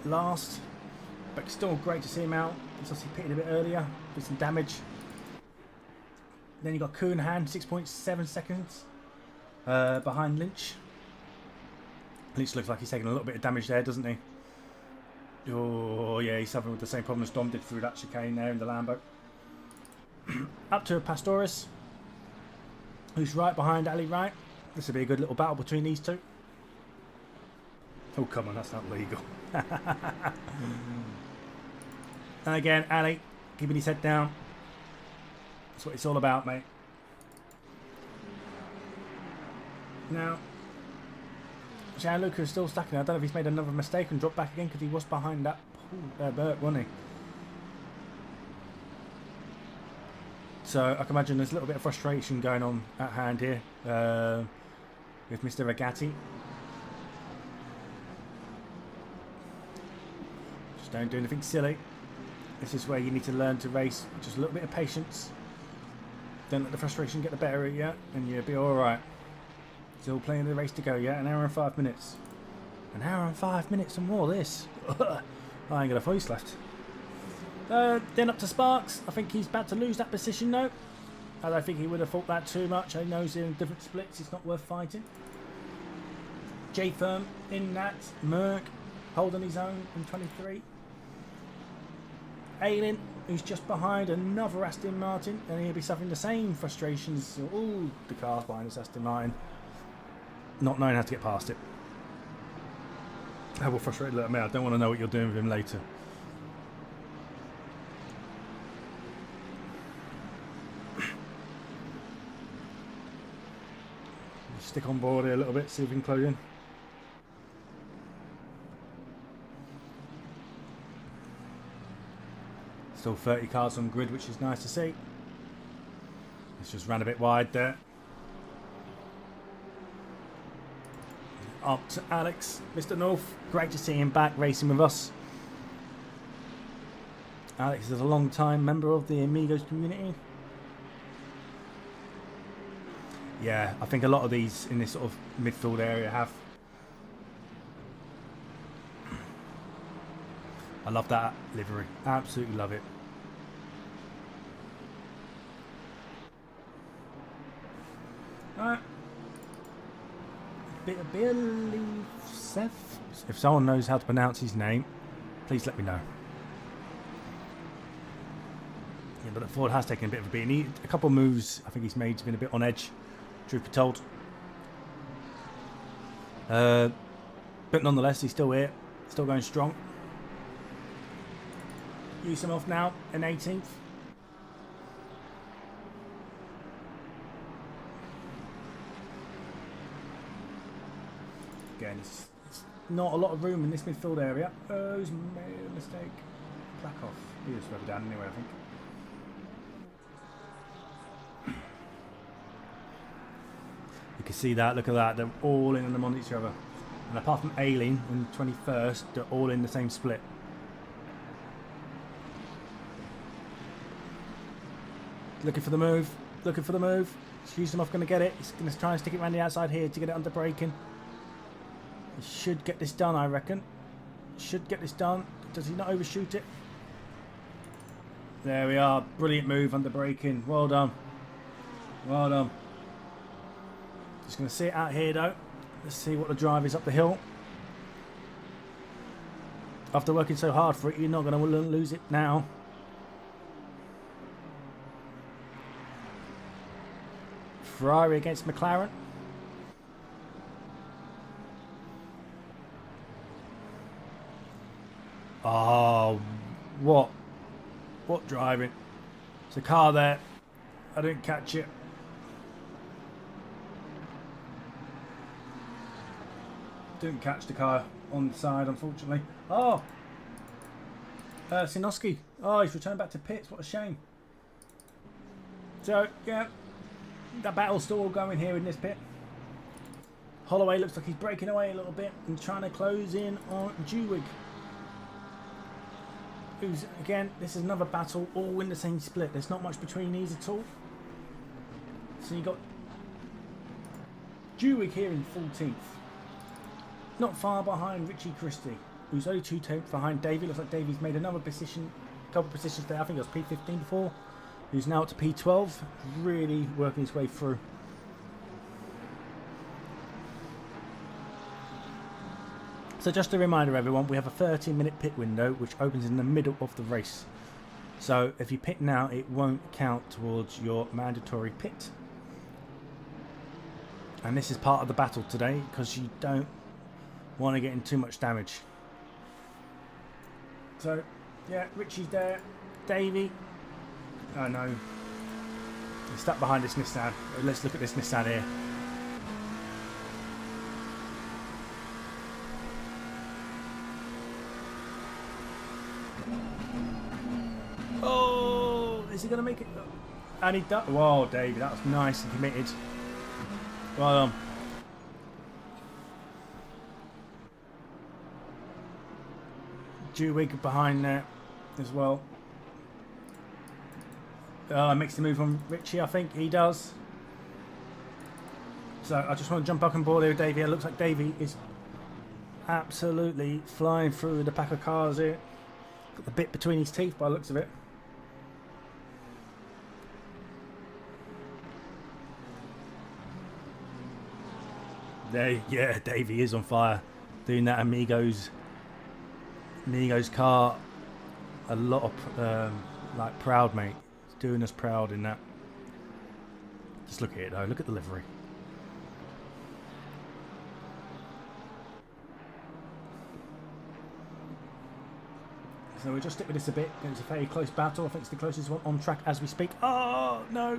last, but still great to see him out. He's obviously pitted a bit earlier with some damage. Then you got Coonhan, 6.7 seconds behind Lynch. Lynch looks like he's taking a little bit of damage there, doesn't he? Oh yeah, he's suffering with the same problem as Dom did through that chicane there in the Lambo. Up to Pastoris, who's right behind Ali Wright. This will be a good little battle between these two. Oh, come on, that's not legal. And again, Ali, keeping his head down. That's what it's all about, mate. Now, Gianluca is still stacking. I don't know if he's made another mistake and dropped back again because he was behind that Burt, wasn't he? So I can imagine there's a little bit of frustration going on at hand here with Mr. Regatti. Just don't do anything silly. This is where you need to learn to race. Just a little bit of patience. Don't let the frustration get the better of you, and you'll be alright. Still playing the race to go, yeah? An hour and 5 minutes. An hour and 5 minutes and more this. I ain't got a voice left. Then up to Sparks. I think he's about to lose that position though. I don't think he would have thought that too much. He knows in different splits it's not worth fighting. J Firm in that. Merck holding his own in 23. Aylin, who's just behind another Aston Martin, and he'll be suffering the same frustrations. Ooh, the car's behind this Aston Martin. Not knowing how to get past it. I will frustrate a little bit. I don't want to know what you're doing with him later. Stick on board here a little bit, see if we can close in. Still 30 cars on grid, which is nice to see. It's just ran a bit wide there. Up to Alex, Mr. North. Great to see him back racing with us. Alex is a long time member of the Amigos community. Yeah, I think a lot of these in this sort of midfield area have. I love that livery. Absolutely love it. Alright. Billy Seth. If someone knows how to pronounce his name, please let me know. Yeah, but Ford has taken a bit of a beating. A couple of moves I think he's made. He's been a bit on edge. Truth be told. But nonetheless, he's still here. Still going strong. Use him off now in 18th. Again, it's not a lot of room in this midfield area. Oh, he's made a mistake. Back off. He just further down anyway, I think. You can see that, look at that, they're all in them on each other. And apart from Aileen in 21st, they're all in the same split. Looking for the move, looking for the move. Schusternoff going to get it. He's going to try and stick it around the outside here to get it under braking. He should get this done, I reckon. Should get this done. Does he not overshoot it? There we are. Brilliant move under braking. Well done. Well done. Just going to see it out here though. Let's see what the drive is up the hill. After working so hard for it, you're not going to lose it now. Ferrari against McLaren. Oh, what driving? There's a car there. I didn't catch it. Didn't catch the car on the side, unfortunately. Oh! Sinoski. Oh, he's returned back to pits. What a shame. So, yeah. That battle's still going here in this pit. Holloway looks like he's breaking away a little bit and trying to close in on Jewig. Who's, again, this is another battle, all in the same split. There's not much between these at all. So you got Jewig here in 14th. Not far behind Richie Christie, who's only 2 tenths behind Davey. Looks like Davey's made another position, couple of positions there. I think it was P15 before. Who's now up to P12. Really working his way through. So just a reminder, everyone, we have a 30-minute pit window which opens in the middle of the race. So if you pit now, it won't count towards your mandatory pit. And this is part of the battle today because you don't want to get in too much damage. So, yeah, Richie's there. Davey. Oh no. He's stuck behind this Nissan. Let's look at this Nissan here. Oh, is he going to make it? And he does. Whoa, Davey, that was nice and committed. Well done. Jewig behind there as well. Makes the move on Richie, I think he does. So I just want to jump back on board here with Davey. It looks like Davey is absolutely flying through the pack of cars here. Got the bit between his teeth by the looks of it. There, yeah, Davey is on fire. Doing that Amigos car. A lot of, like, proud, mate. He's doing us proud in that. Just look at it, though. Look at the livery. So we'll just stick with this a bit. It's a very close battle. I think it's the closest one on track as we speak. Oh, no.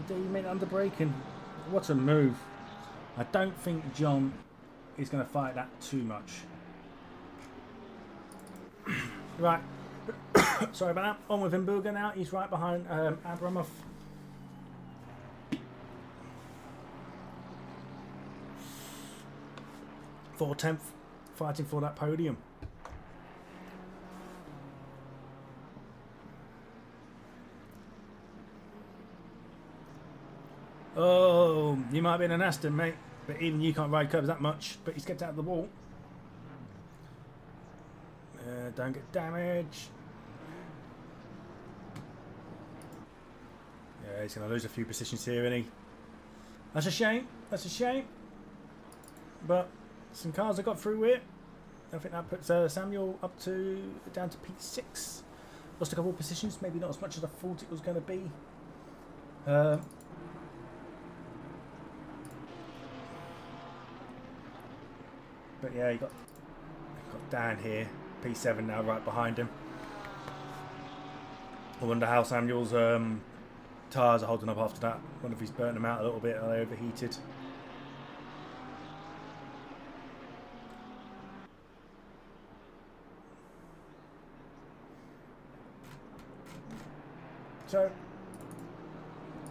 He made under braking. What a move. I don't think John is going to fight that too much. Right. Sorry about that. On with Imbuga now. He's right behind Abramov. For 10th, fighting for that podium. Oh, you might be in an Aston, mate, but even you can't ride curbs that much. But he's kept out of the wall. Don't get damage. Yeah, he's going to lose a few positions here, isn't he? That's a shame. That's a shame. But some cars I got through here. I think that puts Samuel down to P6. Lost a couple of positions, maybe not as much as I thought it was going to be. But yeah, you got Dan here, P7 now, right behind him. I wonder how Samuel's tyres are holding up after that. I wonder if he's burnt them out a little bit. Are they overheated? So,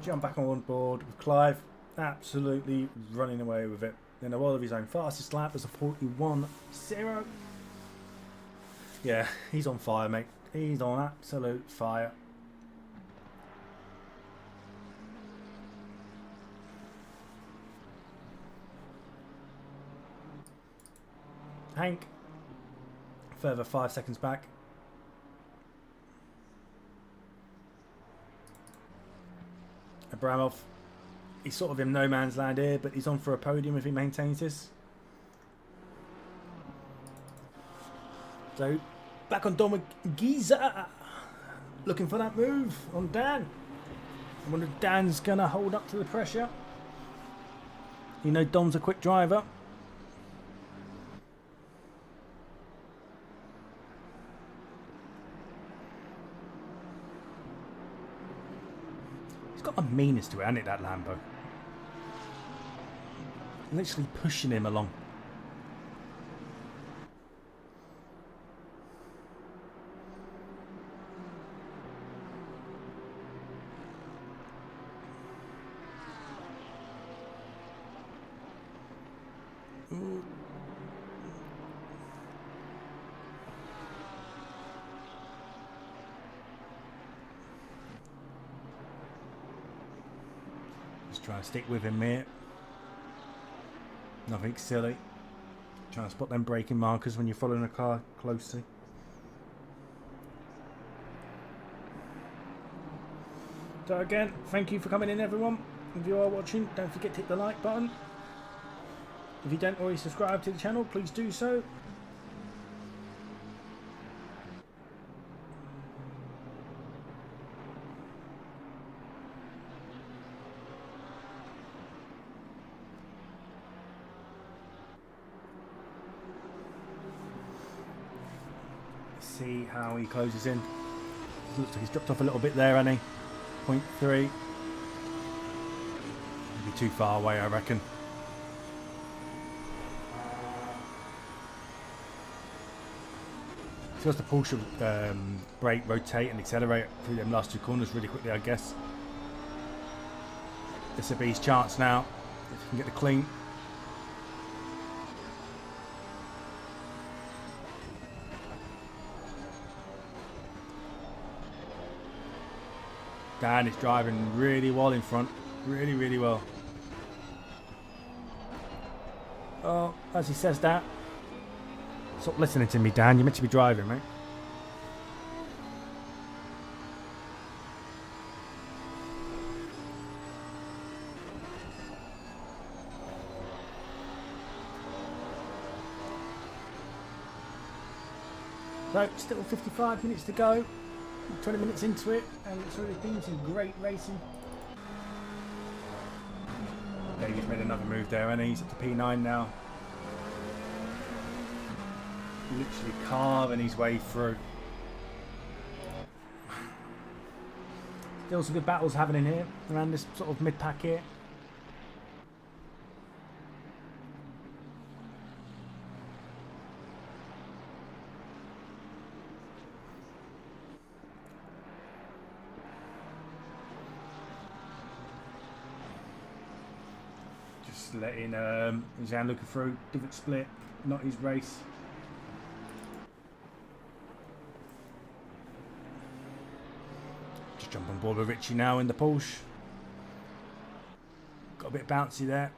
jump back on board with Clive, absolutely running away with it. In a world of his own. Fastest lap was a 41.0. Yeah, he's on fire, mate. He's on absolute fire. Hank, further 5 seconds back. Abramov, he's sort of in no man's land here, but he's on for a podium if he maintains this. So, back on Dom Giza, looking for that move on Dan. I wonder if Dan's going to hold up to the pressure. You know Dom's a quick driver. He's got a meanness to it, hasn't it, that Lambo? Literally pushing him along. Ooh. Just trying to stick with him here. Nothing silly. Trying to spot them braking markers when you're following a car closely. So again, thank you for coming in, everyone. If you are watching, don't forget to hit the like button. If you don't already subscribe to the channel, please do so. See how he closes in. Looks like he's dropped off a little bit there, hasn't he? 0.3. Maybe too far away, I reckon. So what's the Porsche brake, rotate and accelerate through them last two corners really quickly, I guess. This will be his chance now, if he can get the clean. Dan is driving really well in front. Really, really well. Oh, as he says that. Stop listening to me, Dan. You're meant to be driving, mate. So, still 55 minutes to go. 20 minutes into it, and it's already been some great racing. David's made another move there, and he's up to P9 now. Literally carving his way through. Still some good battles happening here around this sort of mid-pack here. Just letting Zan looking through, different split, not his race. Just jump on board with Richie now in the Porsche. Got a bit bouncy there.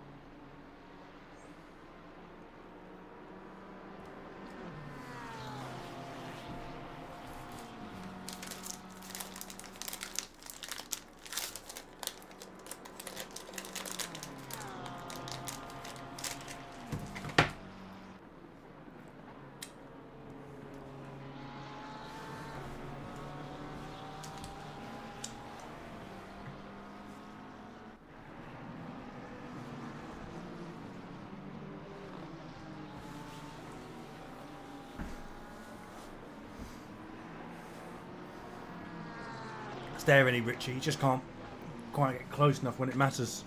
It's there, really, Richie. You just can't quite get close enough when it matters.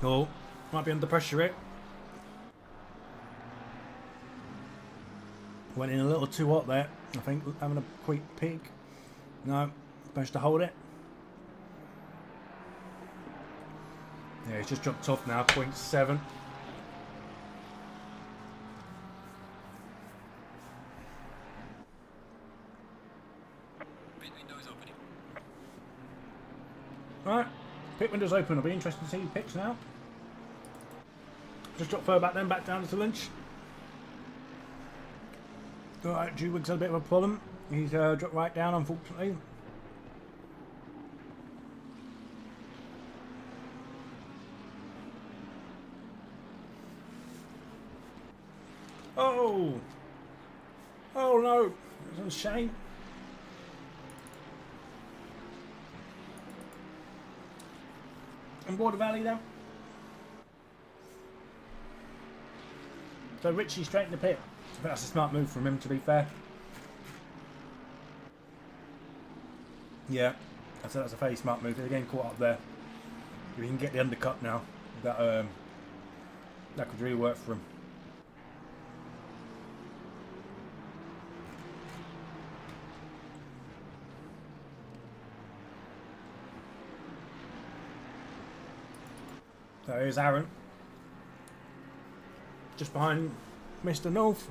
Oh, might be under pressure here. Went in a little too hot there, I think, having a quick peek. No, managed to hold it. Yeah, he's just dropped off now, 0.7. Pit window is opening. Right, pit window's open. I'll be interested to see who picks now. Just dropped further back then, back down to Lynch. Alright, Jewig's had a bit of a problem. He's dropped right down, unfortunately. Oh! Oh no! That's a shame. And Border Valley then. So Richie straight in the pit. I think that's a smart move from him, to be fair. Yeah, I said that's a very smart move. They're getting caught up there. If he can get the undercut now, that could really work for him. So here's Aaron. Just behind Mr. North.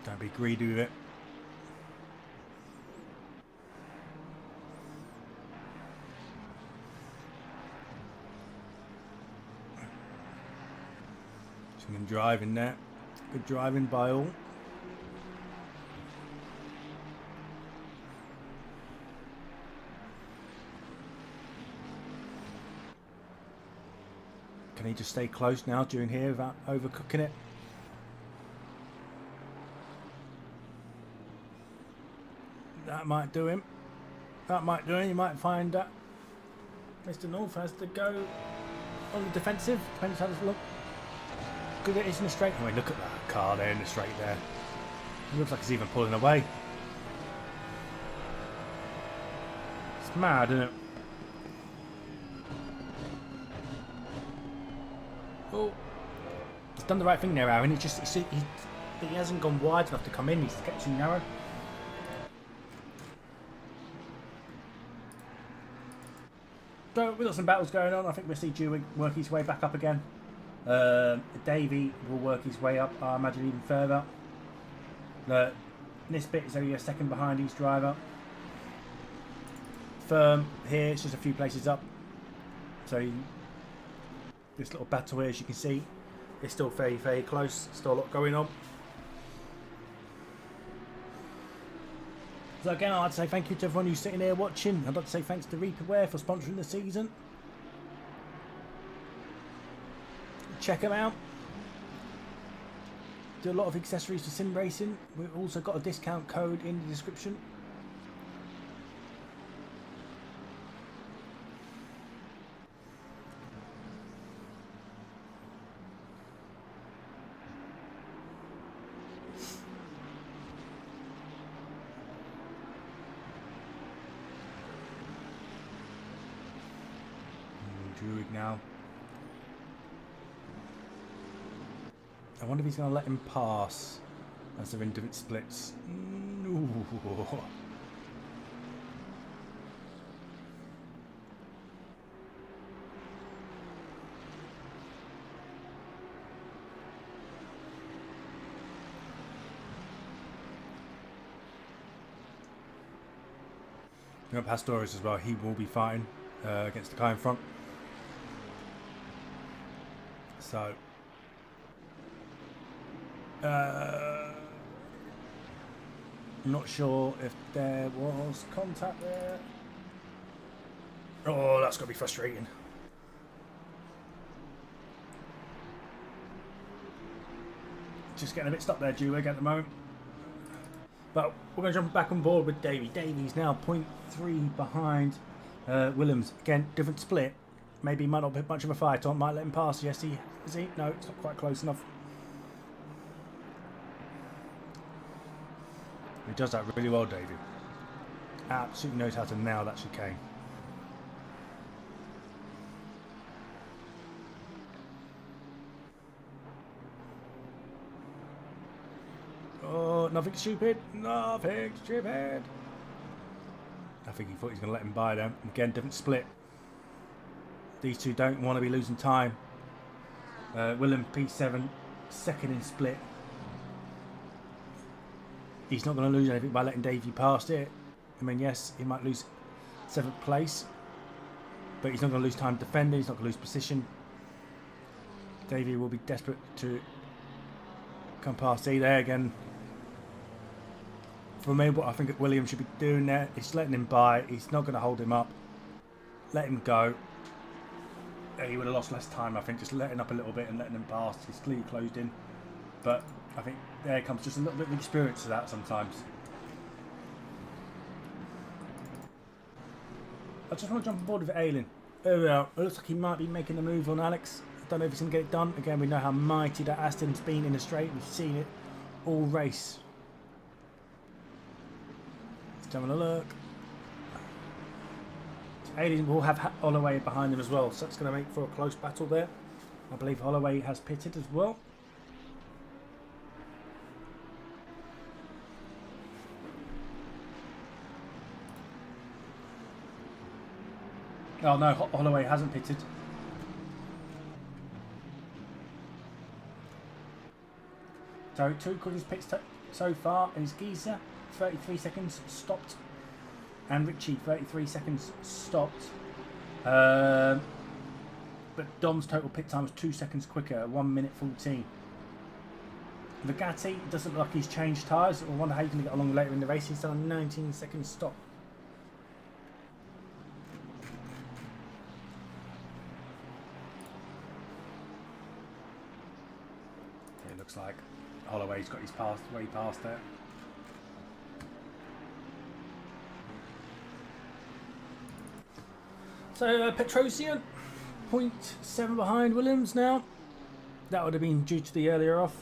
Don't be greedy with it. Some driving there. Good driving by all. Can he just stay close now during here without overcooking it? That might do him. That might do him. You might find that Mr. North has to go on the defensive. Depends how this look. Good it is in the straight. I mean, look at that car there in the straight there. It looks like it's even pulling away. It's mad, isn't it? Oh, he's done the right thing there, Aaron. He hasn't gone wide enough to come in. He's kept too narrow. So we've got some battles going on. I think we'll see Dewey work his way back up again. Davey will work his way up, I imagine, even further. Nisbet is only a second behind each driver. Firm here, it's just a few places up. So this little battle here, as you can see, is still very, very close. Still a lot going on. So again, I'd like to say thank you to everyone who's sitting there watching. I'd like to say thanks to Reaperware for sponsoring the season. Check them out. Do a lot of accessories for sim racing. We've also got a discount code in the description. Druid now. I wonder if he's going to let him pass as they're in different splits. No. You know, Pastores as well, he will be fighting against the guy in front. So not sure if there was contact there. Oh, that's got to be frustrating. Just getting a bit stuck there, Dewey, at the moment. But we're going to jump back on board with Davey. Davey's now 0.3 behind Williams. Again, different split. Maybe he might not put much of a fight on. Might let him pass. Yes, he is he? No, it's not quite close enough. He does that really well, Davey. Absolutely knows how to nail that chicane. Oh, nothing stupid. Nothing stupid. I think he thought he was going to let him by them. Again, different split. These two don't want to be losing time. Willem P7, second in split. He's not going to lose anything by letting Davey past it. I mean, yes, he might lose 7th place, but he's not going to lose time defending. He's not going to lose position. Davey will be desperate to come past E there again. For me, what I think William should be doing there is letting him by. He's not going to hold him up. Let him go. He would have lost less time, I think, just letting up a little bit and letting him pass. He's clearly closed in. But I think there comes just a little bit of experience to that sometimes. I just want to jump on board with Aylin. There we are. It looks like he might be making a move on Alex. I don't know if he's going to get it done. Again, we know how mighty that Aston's been in the straight. We've seen it all race. Just having a look. Aylin will have Holloway behind him as well, so that's going to make for a close battle there. I believe Holloway has pitted as well. Oh no, Holloway hasn't pitted. So 2 Cuddy's pits so far, and his Geezer 33 seconds stopped, and Richie 33 seconds stopped. But Dom's total pit time was 2 seconds quicker at 1 minute 14. Vigatti doesn't look like he's changed tyres. I wonder how he's going to get along later in the race. He's done a 19 second stop. It looks like Holloway's got his pass way past there. So Petrosian, 0.7 behind Williams now. That would have been due to the earlier off.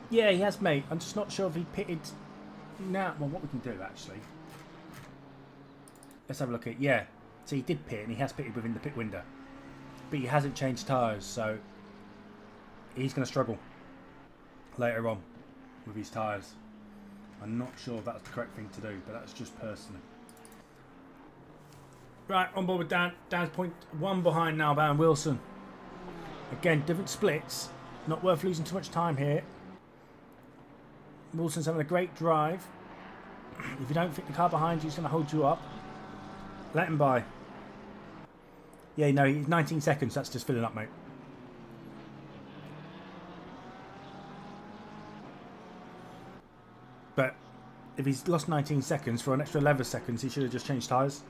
Yeah, he has, mate. I'm just not sure if he pitted now. Well, what we can do actually. Let's have a look at. Yeah, so he did pit, and he has pitted within the pit window, but he hasn't changed tyres, so he's going to struggle later on with his tyres. I'm not sure if that's the correct thing to do, but that's just personally. Right, on board with Dan. Dan's 0.1 behind now, Van Wilson. Again, different splits. Not worth losing too much time here. Wilson's having a great drive. If you don't think the car behind you is going to hold you up, let him by. Yeah, no, he's 19 seconds. That's just filling up, mate. But if he's lost 19 seconds for an extra 11 seconds, he should have just changed tyres.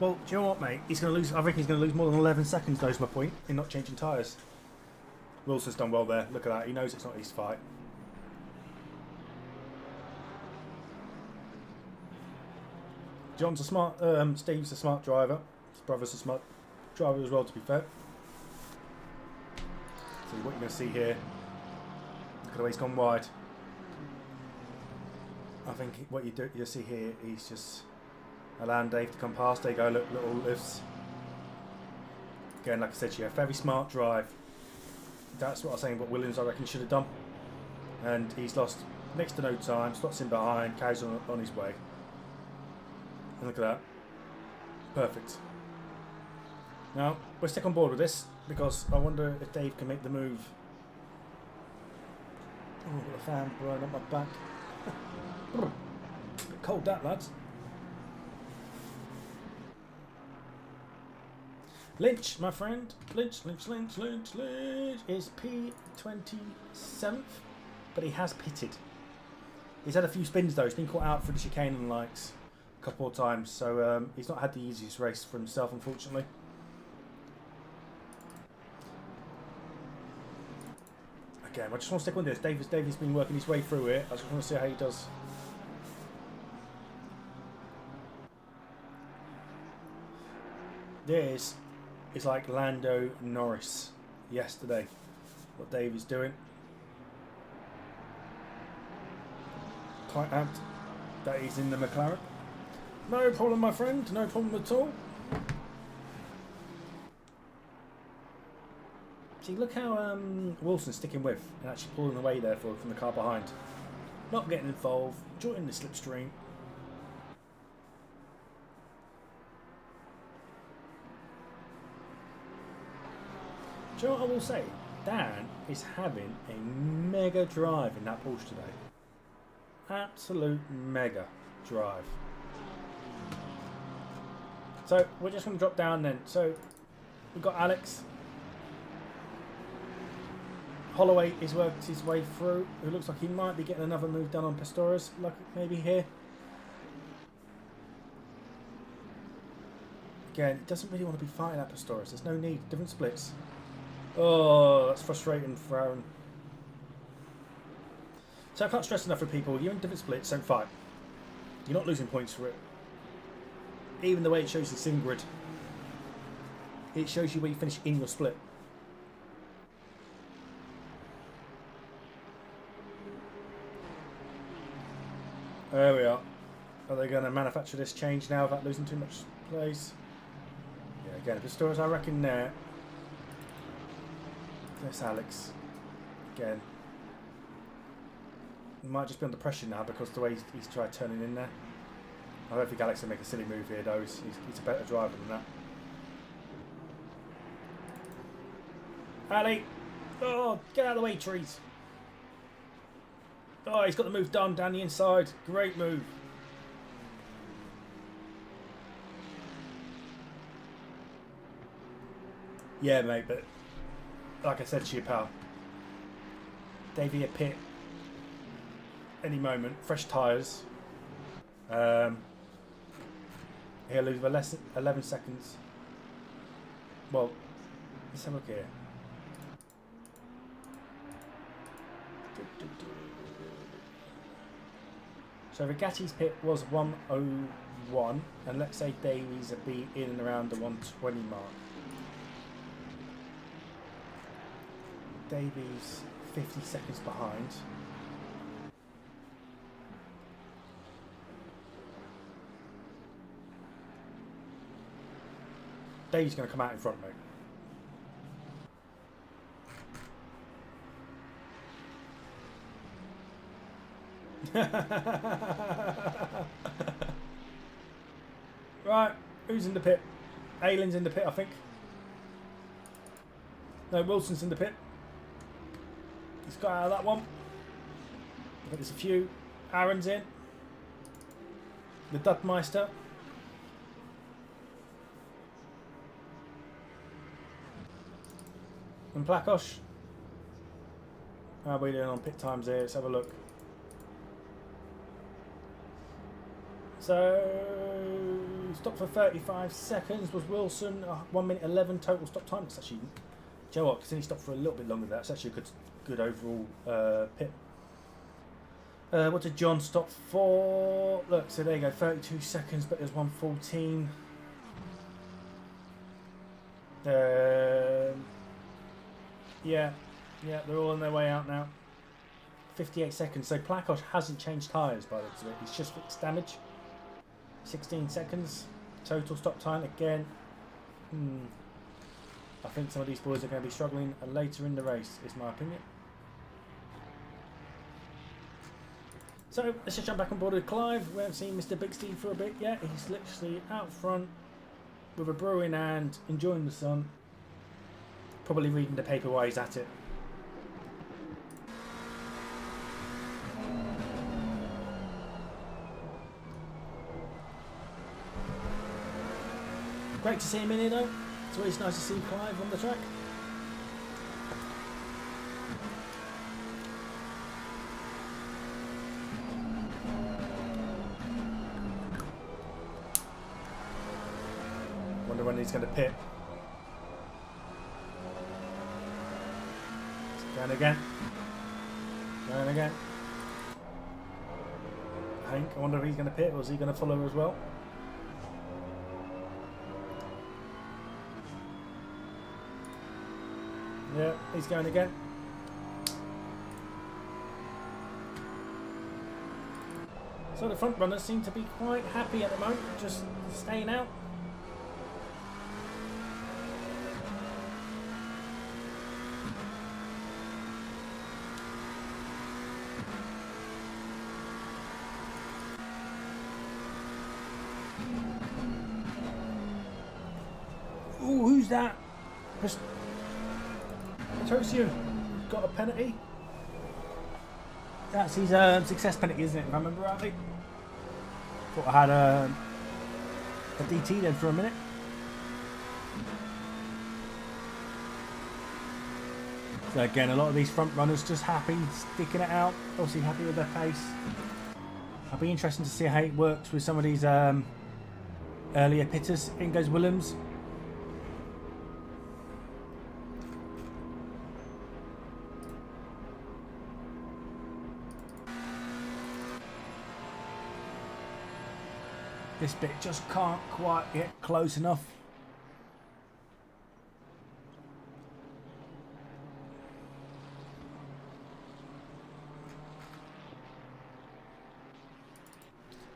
Well, do you know what, mate? He's going to lose. I reckon he's going to lose more than 11 seconds. Those my point in not changing tyres. Wilson's done well there. Look at that. He knows it's not his fight. John's a smart. Steve's a smart driver. His brother's a smart driver as well, to be fair. So what you're going to see here. Look at the way he's gone wide. I think what you see here, he's just allowing Dave to come past. There you go, look, little lifts. Again, like I said to you, a very smart drive. That's what I was saying, what Williams, I reckon, should have done. And he's lost next to no time, slots in behind, carries on his way. And look at that. Perfect. Now, we'll stick on board with this, because I wonder if Dave can make the move. Oh, I've got a fan blowing up my back. Bit cold that, lads. Lynch, my friend. Lynch is P27th, but he has pitted. He's had a few spins though. He's been caught out for the chicane and likes a couple of times, so he's not had the easiest race for himself, unfortunately. Again, I just want to stick on this. David's been working his way through it. I just want to see how he does. This is like Lando Norris yesterday. What Dave is doing. Quite amped that he's in the McLaren. No problem, my friend. No problem at all. See, look how Wilson's sticking with and actually pulling away there from the car behind. Not getting involved, enjoying the slipstream. Do you know what I will say? Dan is having a mega drive in that Porsche today. Absolute mega drive. So we're just going to drop down then. So we've got Alex. Holloway is worked his way through. It looks like he might be getting another move done on Pistorius, like maybe here. Again, it doesn't really want to be fighting at Pistorius. There's no need. Different splits. Oh, that's frustrating for Aaron. So I can't stress enough for people, you're in different splits, don't fight. You're not losing points for it. Even the way it shows the sim grid, it shows you where you finish in your split. There we are. Are they going to manufacture this change now without losing too much place? Yeah, again, if it's stores, I reckon there. There's Alex. Again. He might just be under pressure now because the way he's tried turning in there. I don't think Alex will make a silly move here though. He's a better driver than that. Ali! Oh, get out of the way, trees! Oh, he's got the move done down the inside. Great move. Yeah, mate, but like I said to you, pal, Davey at pit any moment. Fresh tyres. He'll lose 11 seconds. Well, Let's have a look here. So Rigatti's pit was 101, and let's say Davies would be in and around the 120 mark. Davies 50 seconds behind. Davies going to come out in front, mate. Right, who's in the pit? Aylin's in the pit, I think. No, Wilson's in the pit. He's got out of that one. I think there's a few. Aaron's in. The Dudmeister. And Plakosh. How are we doing on pit times here? Let's have a look. So, stop for 35 seconds was Wilson. 1 minute 11 total stop time. It's actually, do you know what? Because he stopped for a little bit longer. That's actually a good overall pit. What did John stop for? Look, so there you go, 32 seconds, but there's 1:14. Yeah, they're all on their way out now. 58 seconds. So Plakosh hasn't changed tyres by the looks of it. He's just fixed damage. 16 seconds. Total stop time again. I think some of these boys are going to be struggling later in the race, is my opinion. So let's just jump back on board with Clive. We haven't seen Mr. Big Steve for a bit yet. He's literally out front with a brew in hand, enjoying the sun. Probably reading the paper while he's at it. Great to see him in here though. It's always nice to see Clive on the track. Wonder when he's going to pit. Going again. Going again. Hank, I wonder if he's going to pit or is he going to follow as well? Yeah, he's going again. So the front runners seem to be quite happy at the moment, just staying out. Ooh, who's that? Tosio got a penalty. That's his success penalty, isn't it? If I remember rightly. Thought I had a DT then for a minute. So again, a lot of these front runners just happy, sticking it out. Obviously happy with their pace. I'll be interested to see how it works with some of these earlier pitters. In goes Williams. This bit just can't quite get close enough.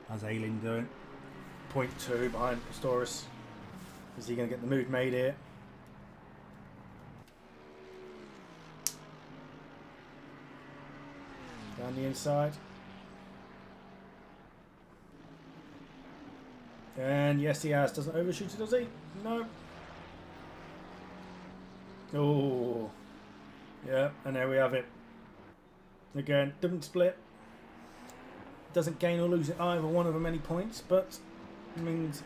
How's Aylin doing? 0.2 behind Pistorius. Is he going to get the move made here? Down the inside. And yes, he has. Doesn't overshoot it, does he? No. Oh. Yeah, and there we have it. Again, didn't split. Doesn't gain or lose it either one of them any points, but it means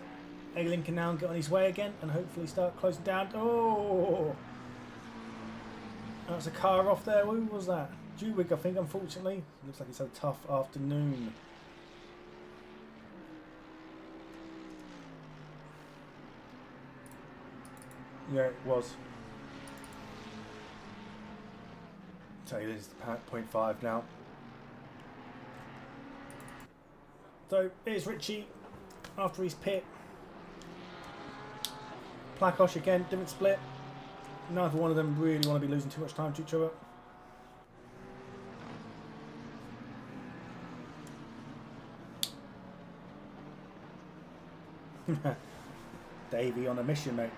Aylin can now get on his way again and hopefully start closing down. Oh! That's a car off there. Who was that? Jewig, I think, unfortunately. Looks like it's had a tough afternoon. Yeah, it was. So it is 0.5 now. So here's Richie after his pit. Plakosh again, different split. Neither one of them really want to be losing too much time to each other. Davey on a mission, mate.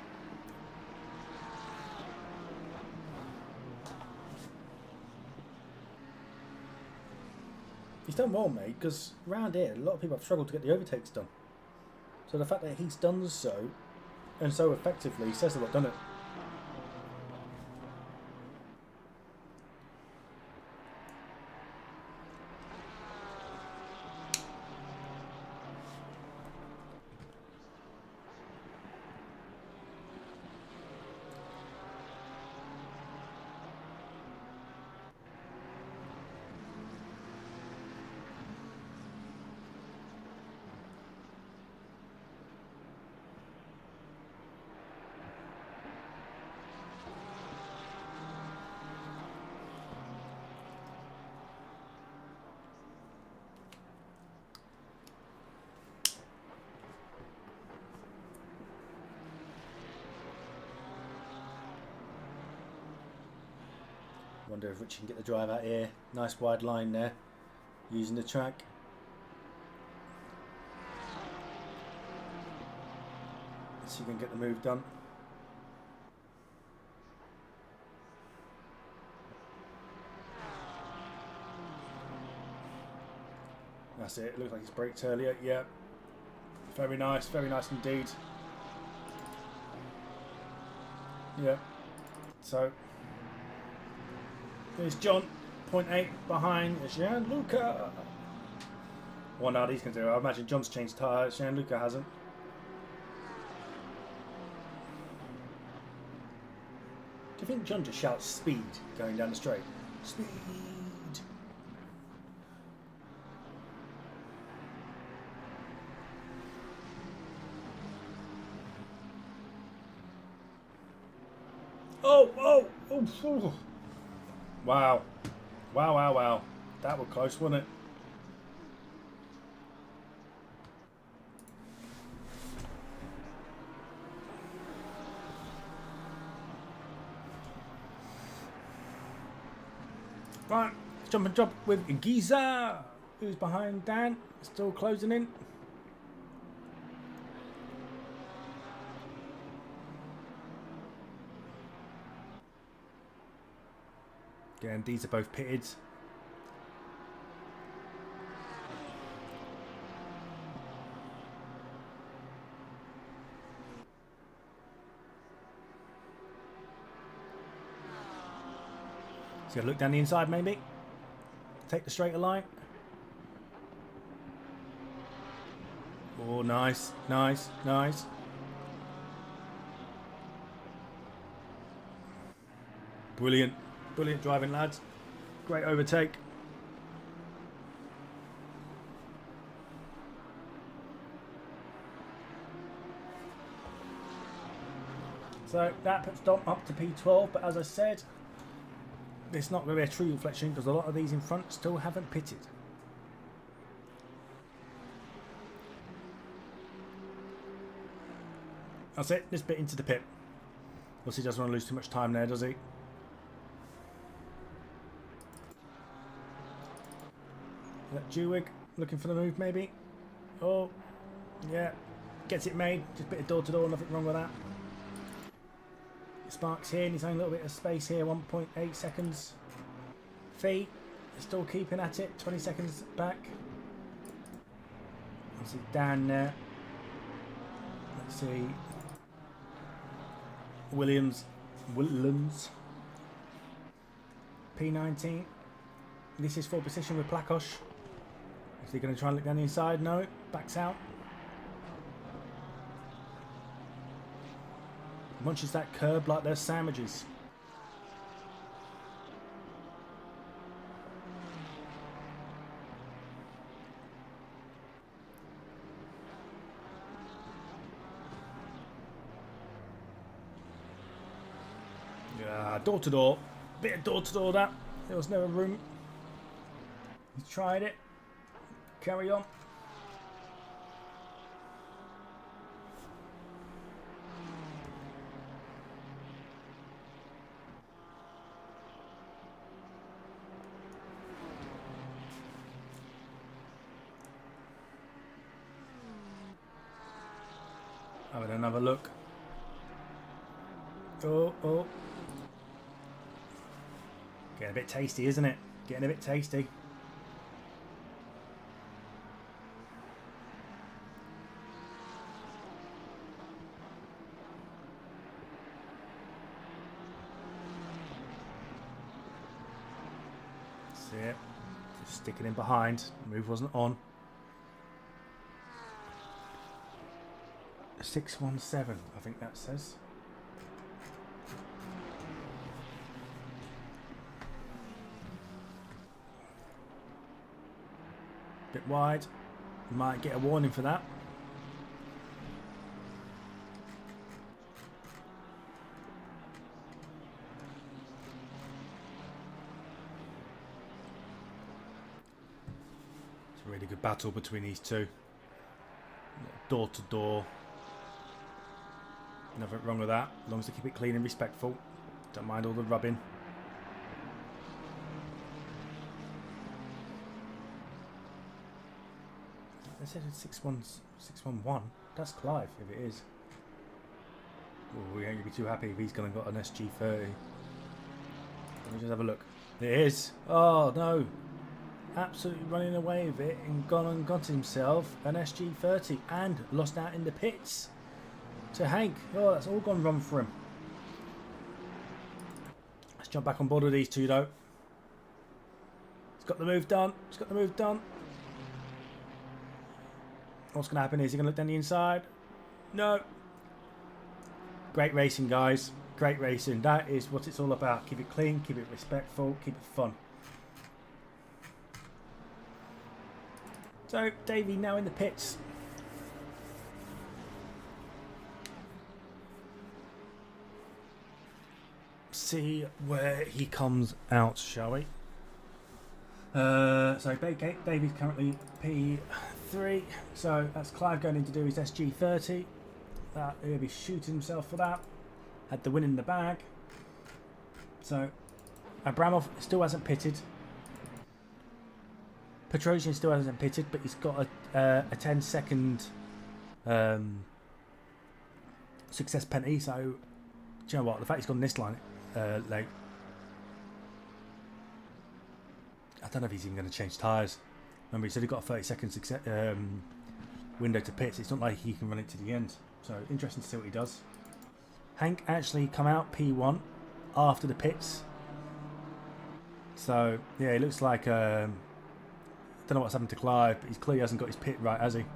He's done well, mate, because around here a lot of people have struggled to get the overtakes done. So the fact that he's done so, and so effectively, says a lot, doesn't it? Wonder if Richie can get the drive out here. Nice wide line there, using the track. Let's see if we can get the move done. That's it. It looks like he's braked earlier. Yeah. Very nice indeed. Yeah. So there's John, 0.8 behind Gianluca. Well, no, he's going to do it. I imagine John's changed tyres. Gianluca hasn't. Do you think John just shouts speed going down the straight? Speed! Oh! Wow. Wow. That was close, wasn't it? Right, jump and jump with Giza, who's behind Dan, still closing in. Again, these are both pitted. So look down the inside maybe. Take the straighter line. Oh, nice. Brilliant driving, lads. Great overtake. So that puts Dom up to P12, but as I said, it's not going to be a true reflection because a lot of these in front still haven't pitted. That's it, this bit into the pit. Obviously he doesn't want to lose too much time there, does he? That Jewig looking for the move maybe. Oh, yeah, gets it made. Just a bit of door to door, nothing wrong with that. Sparks here, and he's having a little bit of space here, 1.8 seconds. Fee is still keeping at it, 20 seconds back. Obviously Dan there. Let's see. Williams. P19. This is for position with Plakosh. Is he going to try and look down the inside? No, backs out. Munches that curb like they're sandwiches. Yeah, door to door. Bit of door to door that. There was no room. He tried it. Carry on. Having another look. Oh. Getting a bit tasty, isn't it? Getting a bit tasty. See it? Just sticking in behind. The move wasn't on. 617, I think that says. Bit wide. Might get a warning for that. It's a really good battle between these two. Door to door. Nothing wrong with that, as long as they keep it clean and respectful. Don't mind all the rubbing. They said it's 611. That's Clive, if it is. Oh, we ain't gonna be too happy if he's gonna got an SG30. Let me just have a look. It is. Oh no! Absolutely running away with it and gone and got himself an SG30 and lost out in the pits. To Hank. Oh, that's all gone wrong for him. Let's jump back on board with these two though. He's got the move done. He's got the move done. What's going to happen? Is he going to look down the inside? No. Great racing, guys. Great racing. That is what it's all about. Keep it clean, keep it respectful, keep it fun. So, Davey now in the pits. See where he comes out, shall we? So Davy's currently P3, so that's Clive going in to do his SG30. He'll be shooting himself for that. Had the win in the bag. So Abramov still hasn't pitted. Petrosian still hasn't pitted, but he's got a 10-second success penalty. So do you know what? The fact he's gone this line late. I don't know if he's even going to change tyres. Remember, he said he got a 30-second success, window to pit. It's not like he can run it to the end. So, interesting to see what he does. Hank actually come out P1 after the pits. So, yeah, it looks like... don't know what's happened to Clive, but he clearly hasn't got his pit right, has he? In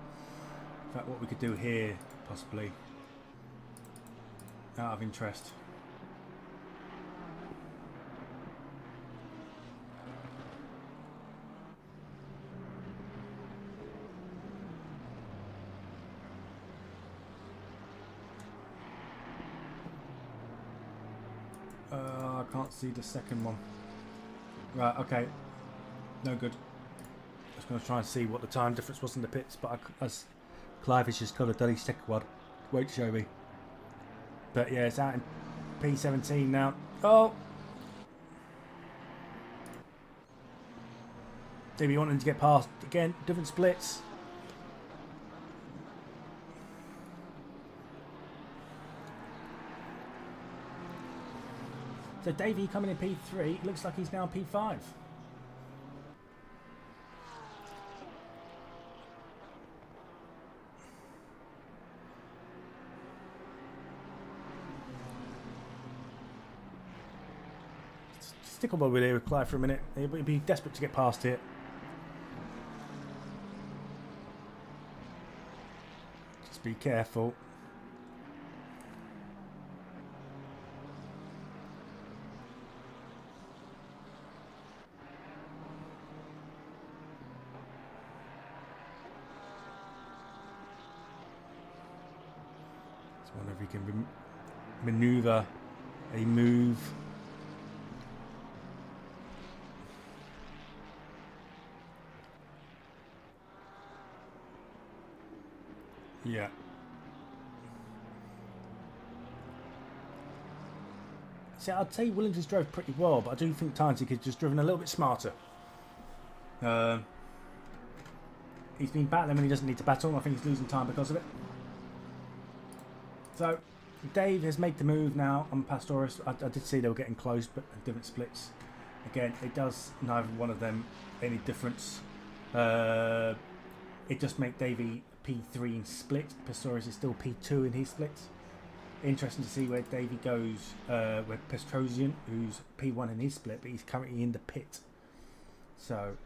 fact, what we could do here, possibly, out of interest... I can't see the second one. Right, okay. No good. Just going to try and see what the time difference was in the pits, but as Clive has just got a dirty second one. Won't show me. But yeah, it's out in P17 now. Oh! Davey wanting to get past again. Different splits. So Davey coming in P3, looks like he's now P5. Stick on over there with Clive for a minute. He'll be desperate to get past it. Just be careful. I wonder if he can manoeuvre a move. Yeah. See, I'd say Williams has drove pretty well, but I do think Tainted could just driven a little bit smarter. He's been battling when he doesn't need to battle, and I think he's losing time because of it. So, Dave has made the move now on Pastoris. I did see they were getting close, but different splits. Again, it does neither one of them any difference. It just makes Davey P3 in split. Pastoris is still P2 in his split. Interesting to see where Davey goes with Pestrosian, who's P1 in his split, but he's currently in the pit. So,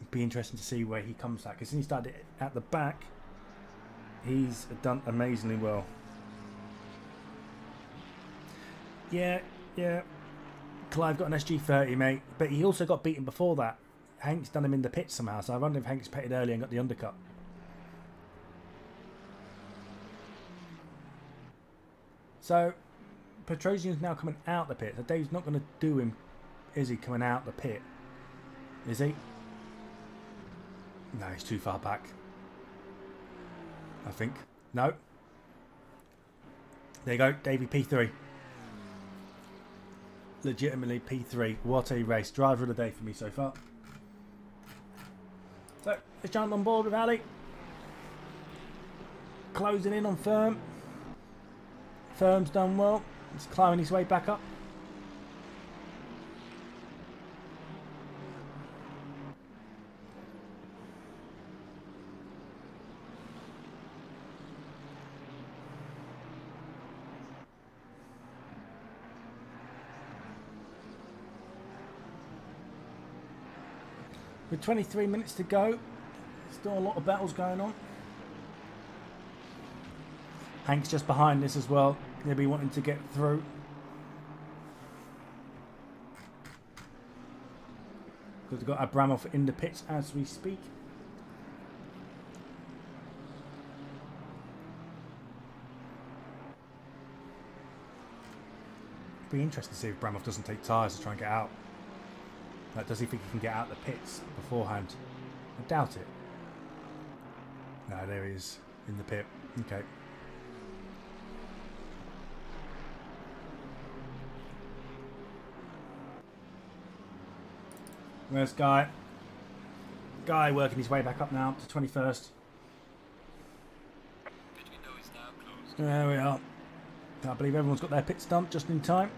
it'd be interesting to see where he comes at. Because since he started at the back, he's done amazingly well. Yeah. Clive got an SG30, mate, but he also got beaten before that. Hank's done him in the pit somehow, so I wonder if Hank's pitted early and got the undercut. So, Petrosian's now coming out the pit. So Dave's not going to do him, is he, coming out the pit? Is he? No, he's too far back. I think. No. There you go, Davey P3. Legitimately P3. What a race. Driver of the day for me so far. So, let's jump on board with Ali. Closing in on Firm. Firm's done well. He's climbing his way back up. With 23 minutes to go, still a lot of battles going on. Hank's just behind this as well. He'll be wanting to get through. We've got Abramov in the pits as we speak. Be interesting to see if Abramov doesn't take tyres to try and get out. Does he think he can get out the pits beforehand? I doubt it. No, there he is in the pit. Okay. Where's Guy? Guy working his way back up now to 21st. There we are. I believe everyone's got their pits done just in time.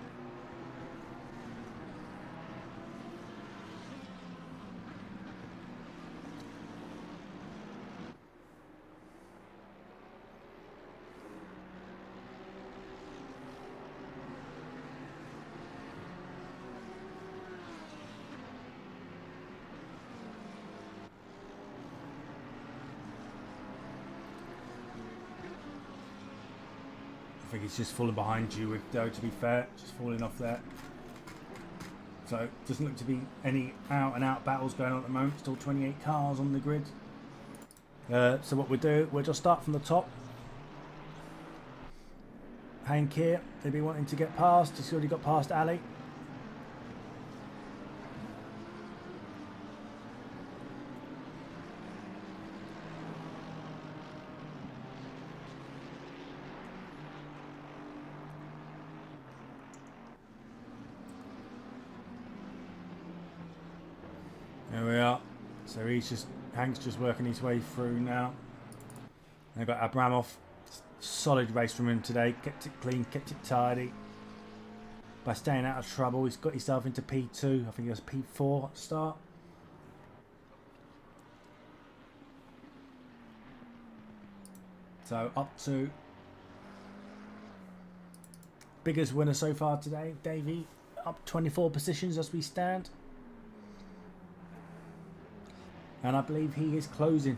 I think he's just falling behind you with Doe, to be fair. Just falling off there. So, it doesn't look to be any out-and-out battles going on at the moment. Still 28 cars on the grid. So what we'll do, we'll just start from the top. Hank here, they'll be wanting to get past. He's already got past Ali. There we are. So Hank's just working his way through now. They've got Abramov. Solid race from him today. Kept it clean, kept it tidy. By staying out of trouble, he's got himself into P2. I think he was P4 at the start. So up to biggest winner so far today, Davey. Up 24 positions as we stand. And I believe he is closing.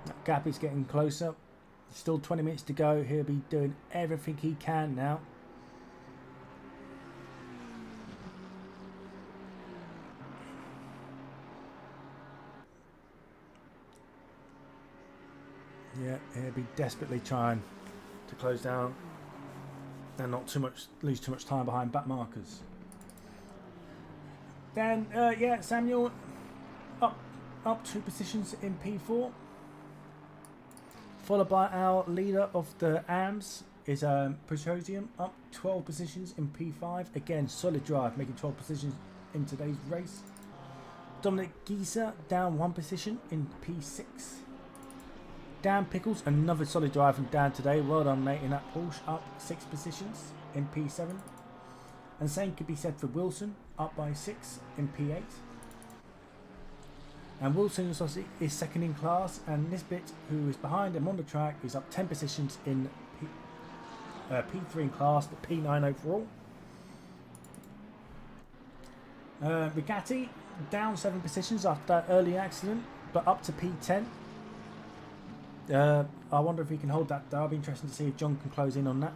That gap is getting closer. Still 20 minutes to go. He'll be doing everything he can now. Yeah, he'll be desperately trying to close down and not lose too much time behind back markers. Then, yeah, Samuel up 2 positions in P4. Followed by our leader of the AMS is Petrosium, up 12 positions in P5. Again, solid drive, making 12 positions in today's race. Dominic Gieser down 1 position in P6. Dan Pickles, another solid drive from Dan today. Well done, mate, in that Porsche, up 6 positions in P7. And same could be said for Wilson, up by 6 in P8. And Wilson is second in class, and Nisbet, who is behind him on the track, is up 10 positions in P3 in class, but P9 overall. Rigatti down 7 positions after that early accident, but up to P10. I wonder if he can hold that. That'll be interesting to see if John can close in on that.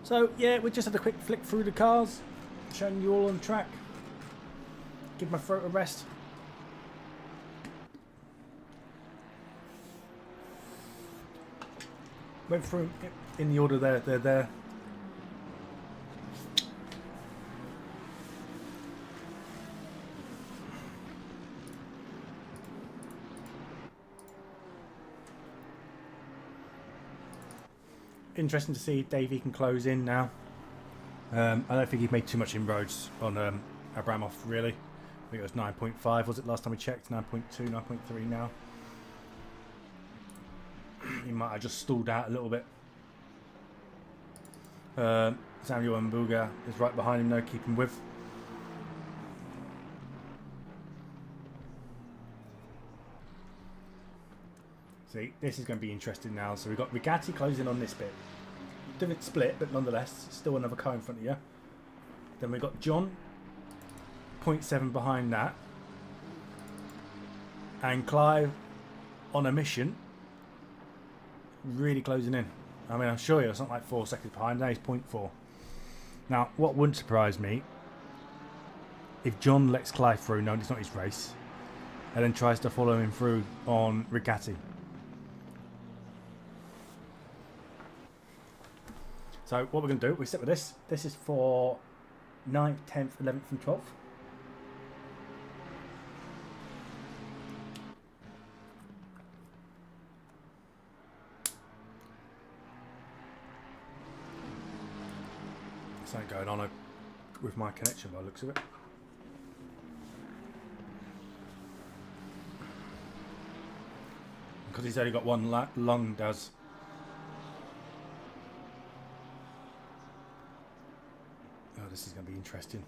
So yeah, we just had a quick flick through the cars, showing you all on track. Give my throat a rest. Went through in the order they're there. Interesting to see if Davey can close in now. I don't think he made too much inroads on Abramov, really. I think it was 9.5, was it last time we checked? 9.2, 9.3 now. He might have just stalled out a little bit. Samuel Mbuga is right behind him now, keeping with. See, this is going to be interesting now. So we've got Rigatti closing on this bit. Different split, but nonetheless, still another car in front of you. Then we've got John, 0.7 behind that. And Clive on a mission, really closing in. I mean, I'm sure he was not like 4 seconds behind. Now he's 0.4. Now, what wouldn't surprise me, if John lets Clive through, knowing it's not his race, and then tries to follow him through on Rigatti. So what we're going to do, we sit with this. This is for 9th, 10th, 11th and 12th. Something going on with my connection by the looks of it. Because he's only got one lung, does. Oh, this is going to be interesting.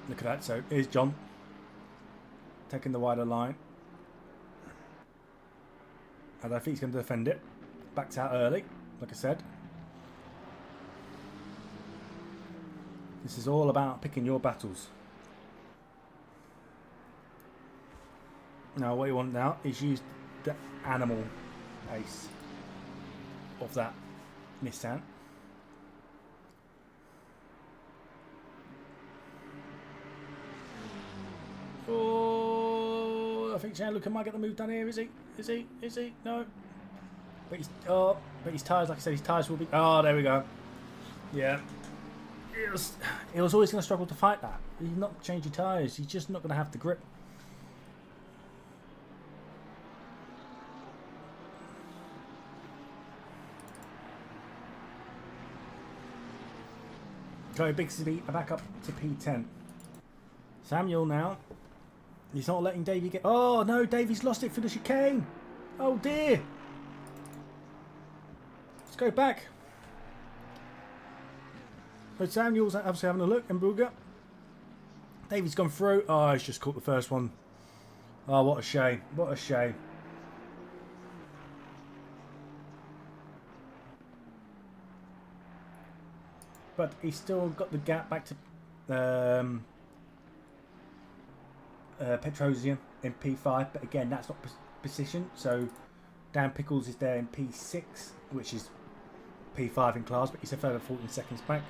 Look at that. So here's John. taking the wider line. And I think he's going to defend it. Backs out early, like I said. This is all about picking your battles. Now what you want now is use the animal pace of that Nissan. Oh, I think Jean-Luc might get the move done here. Is he? Is he? Is he? No. But his tyres, like I said, his tyres will be. Oh, there we go. Yeah. He was always going to struggle to fight that. He's not changing tyres. He's just not going to have the grip. Go Bixby back up to P10. Samuel now. He's not letting Davey get... Oh, no, Davey's lost it for the chicane. Oh, dear. Let's go back. So Samuel's obviously having a look. And Booger. Davey's gone through. Oh, he's just caught the first one. Oh, what a shame. What a shame. But he's still got the gap back to Petrosian in P5. But again, that's not position. So Dan Pickles is there in P6, which is P5 in class. But he's a further 14 seconds back.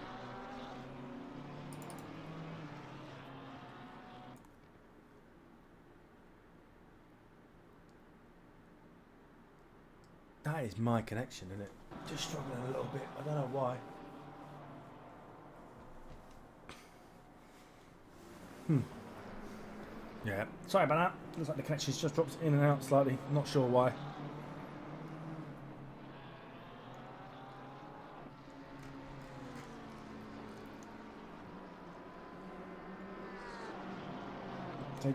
That is my connection, isn't it? Just struggling a little bit. I don't know why. Yeah, sorry about that. Looks like the connection's just dropped in and out slightly. Not sure why. So,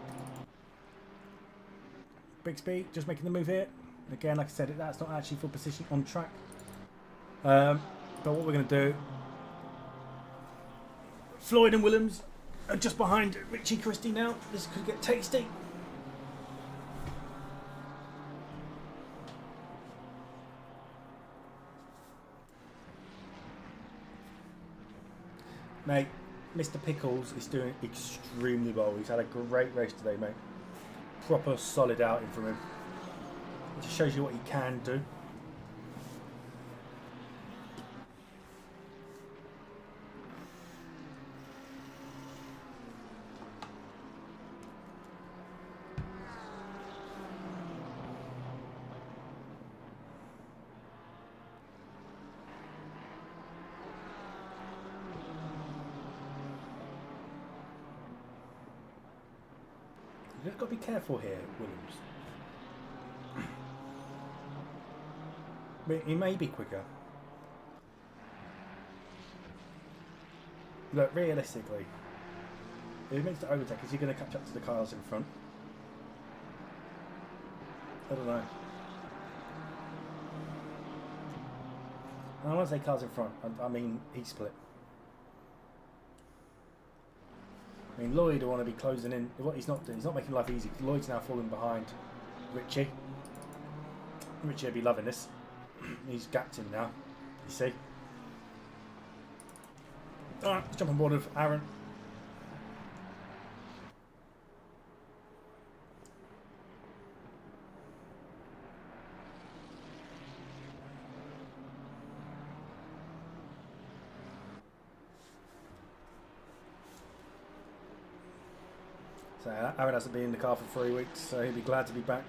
Bixby just making the move here. Again, like I said, that's not actually full position on track. But what we're going to do... Floyd and Williams are just behind Richie Christie now. This could get tasty. Mate, Mr. Pickles is doing extremely well. He's had a great race today, mate. Proper solid outing from him. It just shows you what he can do. You've got to be careful here, Williams. But he may be quicker. Look, realistically, if he makes the overtake, is he going to catch up to the cars in front? I don't know. I don't want to say cars in front. I mean, heat split. I mean, Lloyd will want to be closing in. What he's not doing, he's not making life easy. Lloyd's now falling behind Richie. Richie will be loving this. He's gapped him now. You see? Alright, let's jump on board with Aaron. So Aaron hasn't been in the car for 3 weeks, so he'll be glad to be back.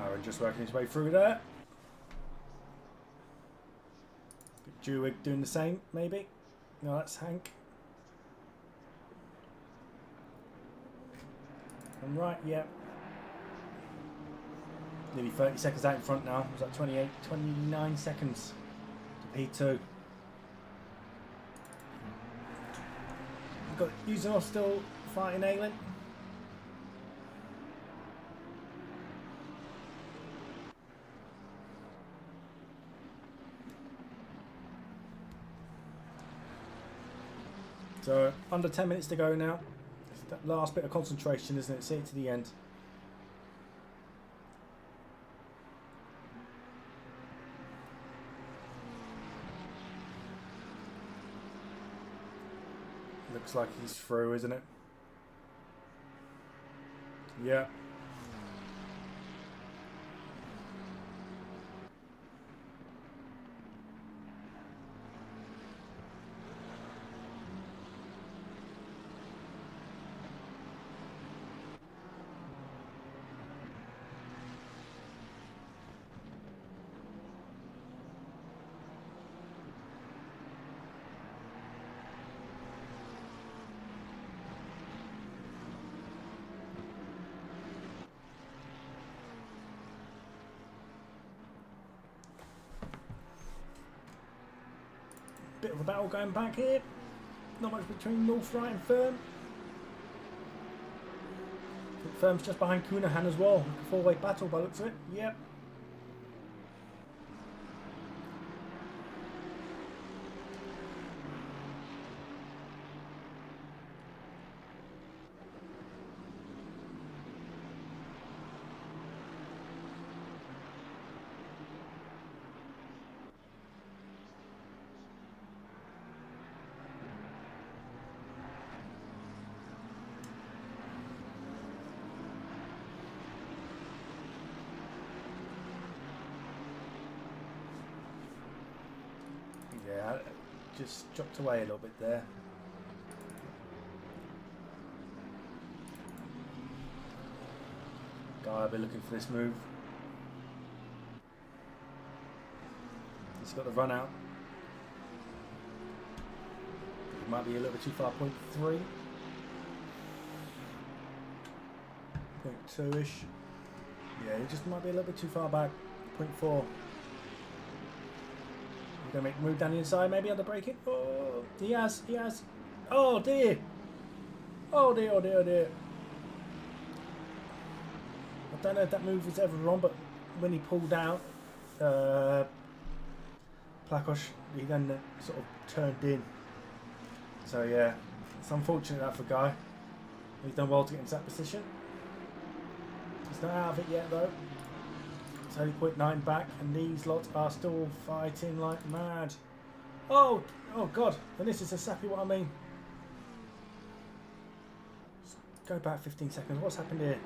Aaron just working his way through there. Jewig doing the same, maybe. No, that's Hank. I'm right, yeah. Nearly 30 seconds out in front now. Was that 28, 29 seconds to P2. We've got Usanov still fighting Aylin. So under 10 minutes to go now. It's that last bit of concentration, isn't it? See it to the end. Looks like he's through, isn't it? Yeah. Bit of a battle going back here. Not much between North, Right and Firm. I think Firm's just behind Cunahan as well. Like a four-way battle by the looks of it. Yep. Yeah, just dropped away a little bit there. Guy, I'll be looking for this move. He's got the run out. It might be a little bit too far. 0.3. 0.2-ish. Yeah, he just might be a little bit too far back. 0.4. Gonna make a move down the inside, maybe on the break it. Oh, he has. Oh dear. Oh dear. I don't know if that move was ever wrong, but when he pulled out, Plakosh, he then sort of turned in. So yeah, it's unfortunate that for Guy. He's done well to get into that position. He's not out of it yet though. It's only 0.9 back, and these lots are still fighting like mad. Oh God! And this is exactly what I mean. Let's go back 15 seconds. What's happened here?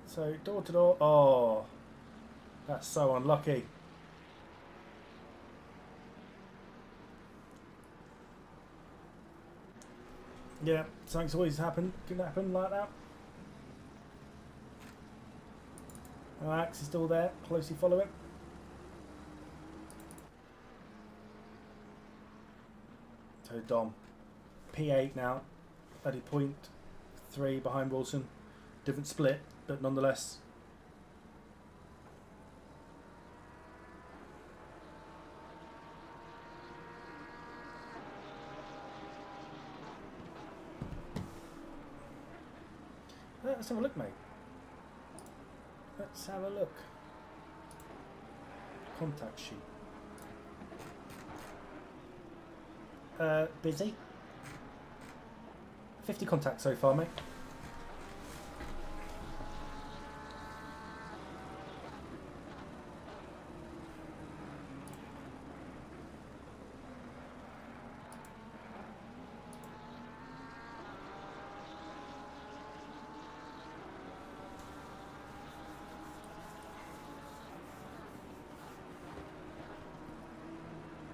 So door to door. Oh, that's so unlucky. Yeah, something's always happened. Can happen like that. Axe is still there, closely following. So Dom, P8 now, at a 0.3 behind Wilson. Different split, but nonetheless. Let's have a look, mate. Let's have a look. Contact sheet. Busy. 50 contacts so far, mate.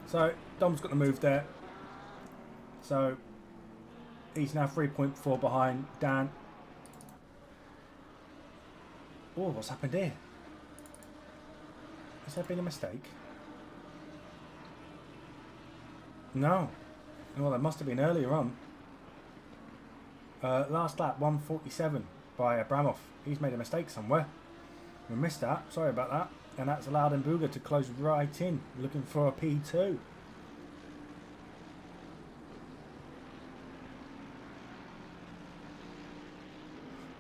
So Dom's got the move there. So he's now 3.4 behind Dan. Oh, what's happened here? Has there been a mistake? No. Well, there must have been earlier on. Last lap, 147 by Abramov. He's made a mistake somewhere. We missed that. Sorry about that. And that's allowed Mbuga to close right in, looking for a P2.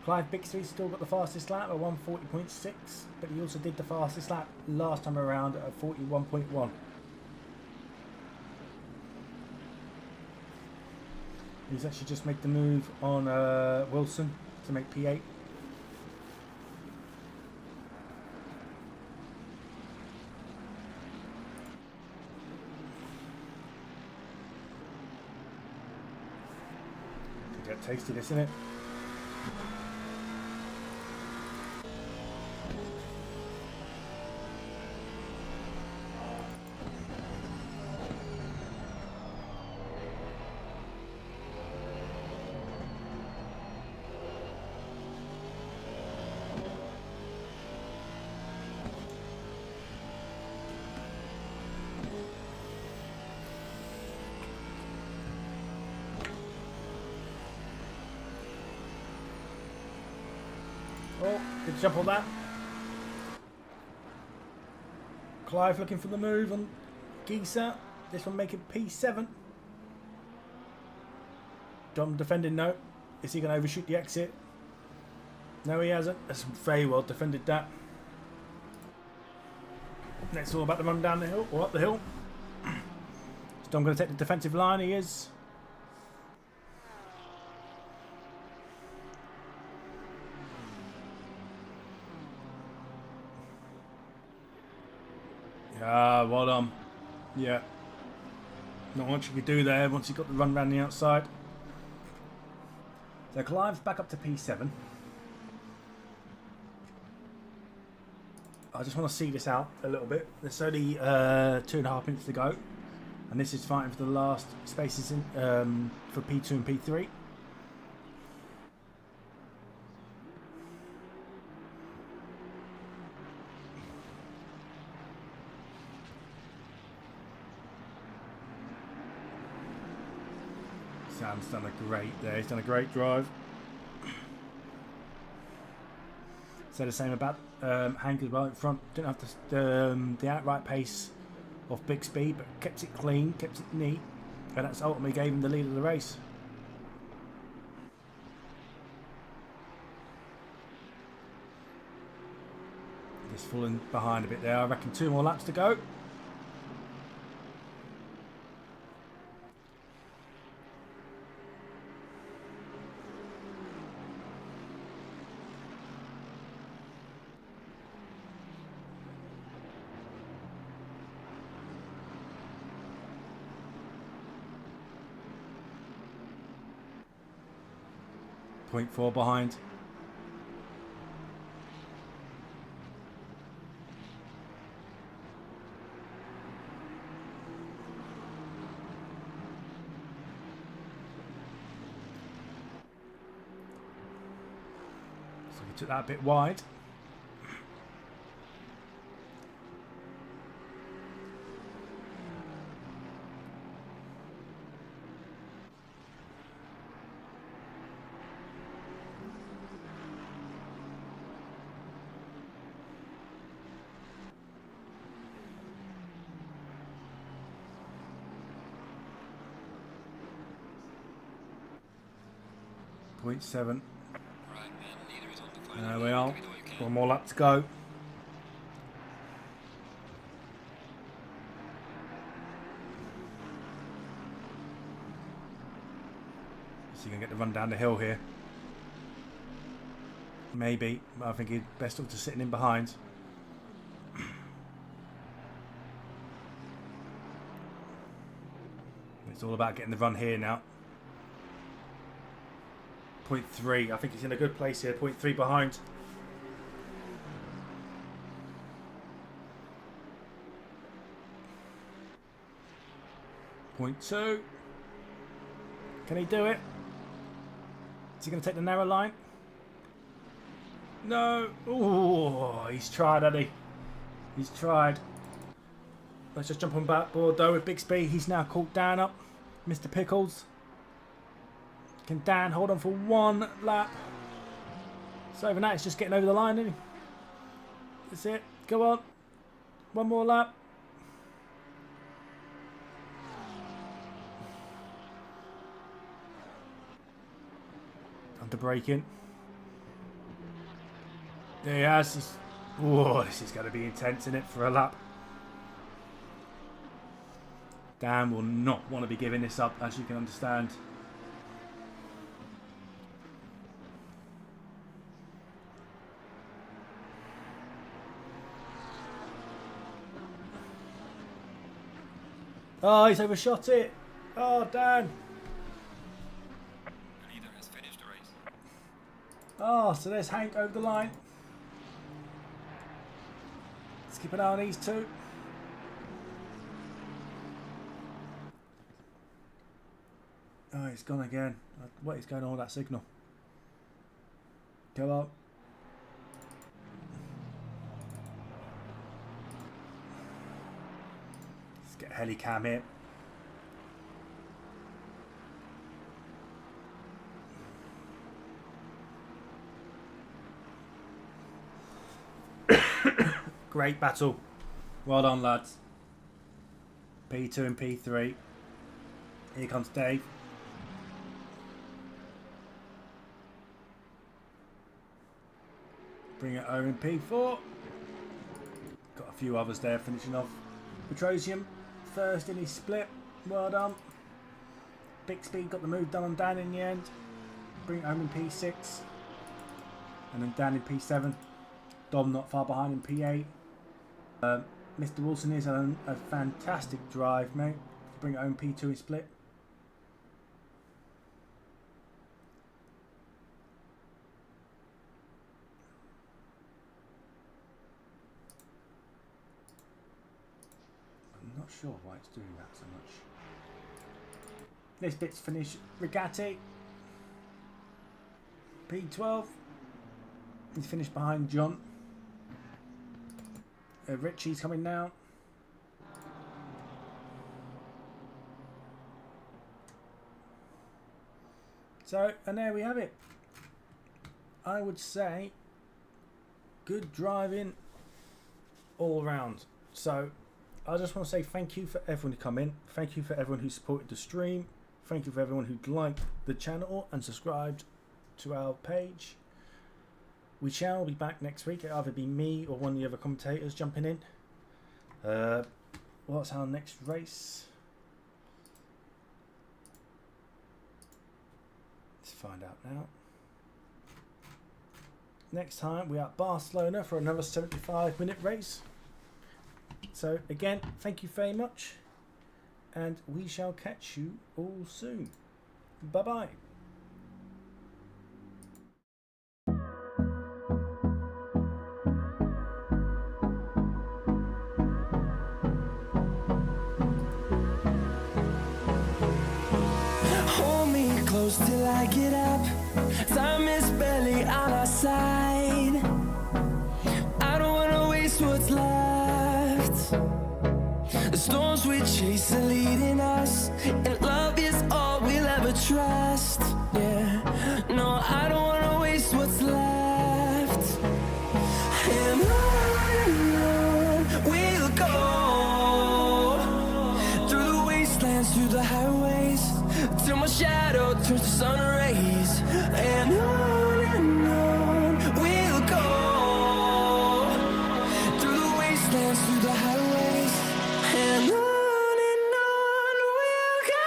Clive Bixby's still got the fastest lap at 140.6, but he also did the fastest lap last time around at 41.1. He's actually just made the move on Wilson to make P8. To get tasty this, isn't it? Oh, good jump on that. Clive looking for the move on Geeser. This one making P7. Dom defending, no. Is he going to overshoot the exit? No, he hasn't. That's very well defended that. Next, all about the run down the hill or up the hill. Is Dom going to take the defensive line? He is. Yeah, well done. Yeah. Not much you could do there once you got the run round the outside. So Clive's back up to P7. I just want to see this out a little bit. There's only 2.5 minutes to go. And this is fighting for the last spaces in, for P2 and P3. Sam's done a great there. He's done a great drive. So the same about Hank as well in front. Didn't have the outright pace of Bixby, but kept it clean, kept it neat, and that's ultimately gave him the lead of the race. Just falling behind a bit there. I reckon 2 more laps to go. Point 4 behind. So he took that a bit wide. Point 7. There we are. 1 more lap to go. So you can get the run down the hill here. Maybe, but I think he's best off just sitting in behind. It's all about getting the run here now. 0.3. I think he's in a good place here. 0.3 behind. Point 2. Can he do it? Is he going to take the narrow line? No. Oh, he's tried, hasn't he? He's tried. Let's just jump on backboard though with big speed. He's now caught Dan up. Mr. Pickles. Can Dan hold on for one lap? So over now it's just getting over the line, isn't he? That's it. Go on. One more lap. Under braking. There he has. Oh, this is going to be intense, isn't it, for a lap? Dan will not want to be giving this up, as you can understand. Oh, he's overshot it. Oh, Dan. The leader has finished the race. Oh, so there's Hank over the line. Let's keep an eye on these two. Oh, he's gone again. What is going on with that signal? Go up. Let's get a helicam here. Great battle. Well done, lads. P2 and P3. Here comes Dave. Bring it home in P4. Got a few others there finishing off. Petrosium first in his split. Well done. Big Speed got the move done on Dan in the end. Bring it home in P6. And then Dan in P7. Dom not far behind in P8. Mr. Wilson is on a fantastic drive, mate. Bring it home P2 in split. I'm not sure why it's doing that so much. This bit's finished. Rigatti. P12. He's finished behind John. Richie's coming now. So, and there we have it. I would say good driving all around. So, I just want to say thank you for everyone who come in. Thank you for everyone who supported the stream. Thank you for everyone who liked the channel and subscribed to our page. We shall be back next week. It'll either be me or one of the other commentators jumping in. What's our next race? Let's find out now. Next time we're at Barcelona for another 75-minute race. So again, thank you very much. And we shall catch you all soon. Bye-bye. Till I get up, time is barely on our side. I don't wanna waste what's left. The storms we chase are leading us, and love is all we'll ever trust. Yeah, no, I don't wanna waste what's left. And on we'll go, through the wastelands, through the highways, till my shadow turns to sun rays. And on we'll go, through the wastelands, through the highways. And on we'll go.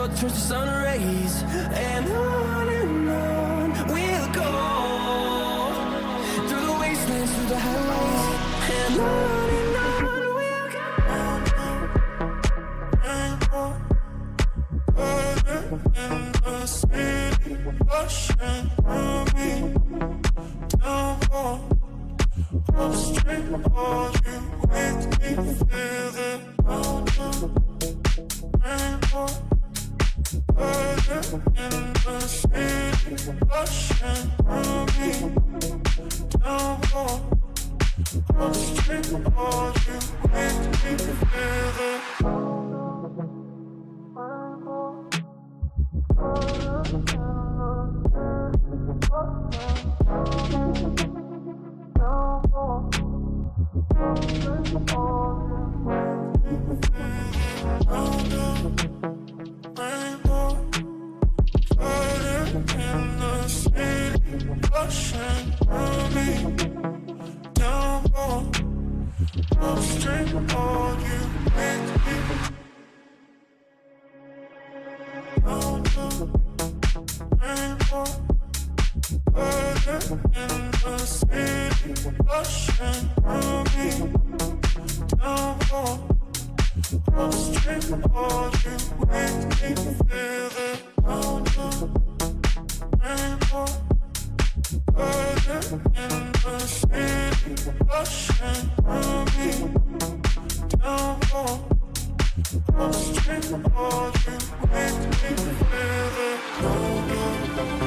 shadow turns to sun rays, and on we'll go through the wastelands, through the highways, and on we'll go. In the city, ocean, moving down more. I'll strip all you with me, feel the mountain rainbow. In the city, ocean, moving down more. I'll strip all you with me, feel the all you with me, feel the